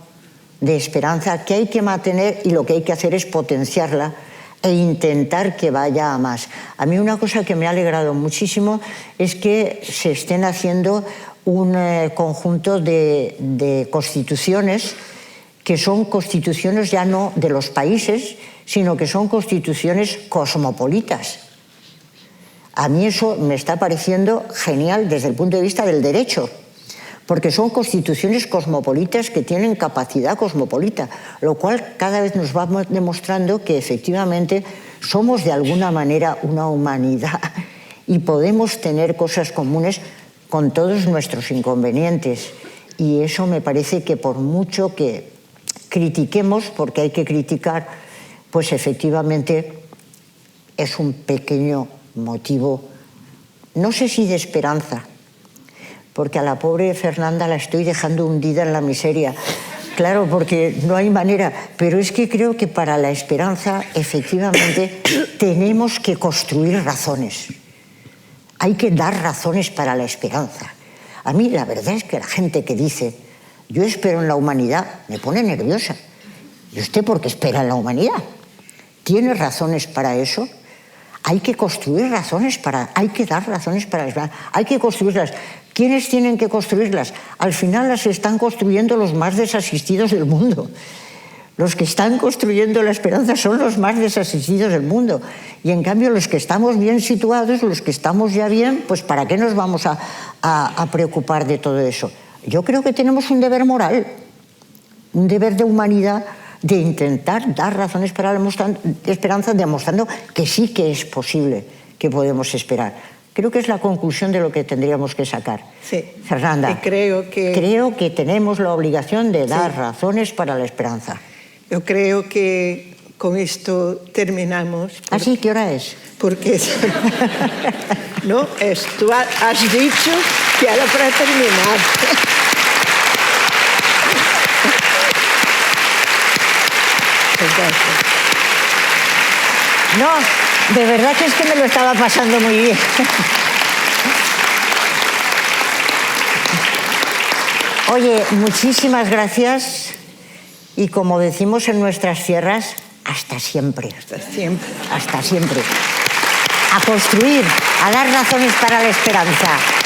Speaker 3: de esperanza que hay que mantener, y lo que hay que hacer es potenciarla e intentar que vaya a más. A mí una cosa que me ha alegrado muchísimo es que se estén haciendo un conjunto de constituciones que son constituciones ya no de los países, sino que son constituciones cosmopolitas. A mí eso me está pareciendo genial desde el punto de vista del derecho, porque son constituciones cosmopolitas que tienen capacidad cosmopolita, lo cual cada vez nos va demostrando que efectivamente somos de alguna manera una humanidad y podemos tener cosas comunes con todos nuestros inconvenientes. Y eso me parece que por mucho que critiquemos, porque hay que criticar, pues efectivamente es un pequeño motivo, no sé si de esperanza, porque a la pobre Fernanda la estoy dejando hundida en la miseria. Claro, porque no hay manera, pero es que creo que para la esperanza efectivamente tenemos que construir razones. Hay que dar razones para la esperanza. A mí la verdad es que la gente que dice yo espero en la humanidad me pone nerviosa. ¿Y usted por qué espera en la humanidad? ¿Tiene razones para eso? Hay que construir razones hay que dar razones para la esperanza. Hay que construirlas. ¿Quiénes tienen que construirlas? Al final las están construyendo los más desasistidos del mundo. Los que están construyendo la esperanza son los más desasistidos del mundo. Y en cambio los que estamos bien situados, los que estamos ya bien, pues ¿para qué nos vamos a preocupar de todo eso? Yo creo que tenemos un deber moral, un deber de humanidad, de intentar dar razones para la esperanza, demostrando que sí que es posible, que podemos esperar. Creo que es la conclusión de lo que tendríamos que sacar.
Speaker 2: Sí.
Speaker 3: Fernanda,
Speaker 2: y creo que
Speaker 3: tenemos la obligación de dar razones para la esperanza.
Speaker 2: Yo creo que con esto terminamos.
Speaker 3: ¿Ah, sí? ¿Qué hora es?
Speaker 2: Porque no, tú has dicho que era para terminar.
Speaker 3: No, de verdad que es que me lo estaba pasando muy bien. Oye, muchísimas gracias y como decimos en nuestras tierras, hasta siempre.
Speaker 2: Hasta siempre.
Speaker 3: Hasta siempre. A construir, a dar razones para la esperanza.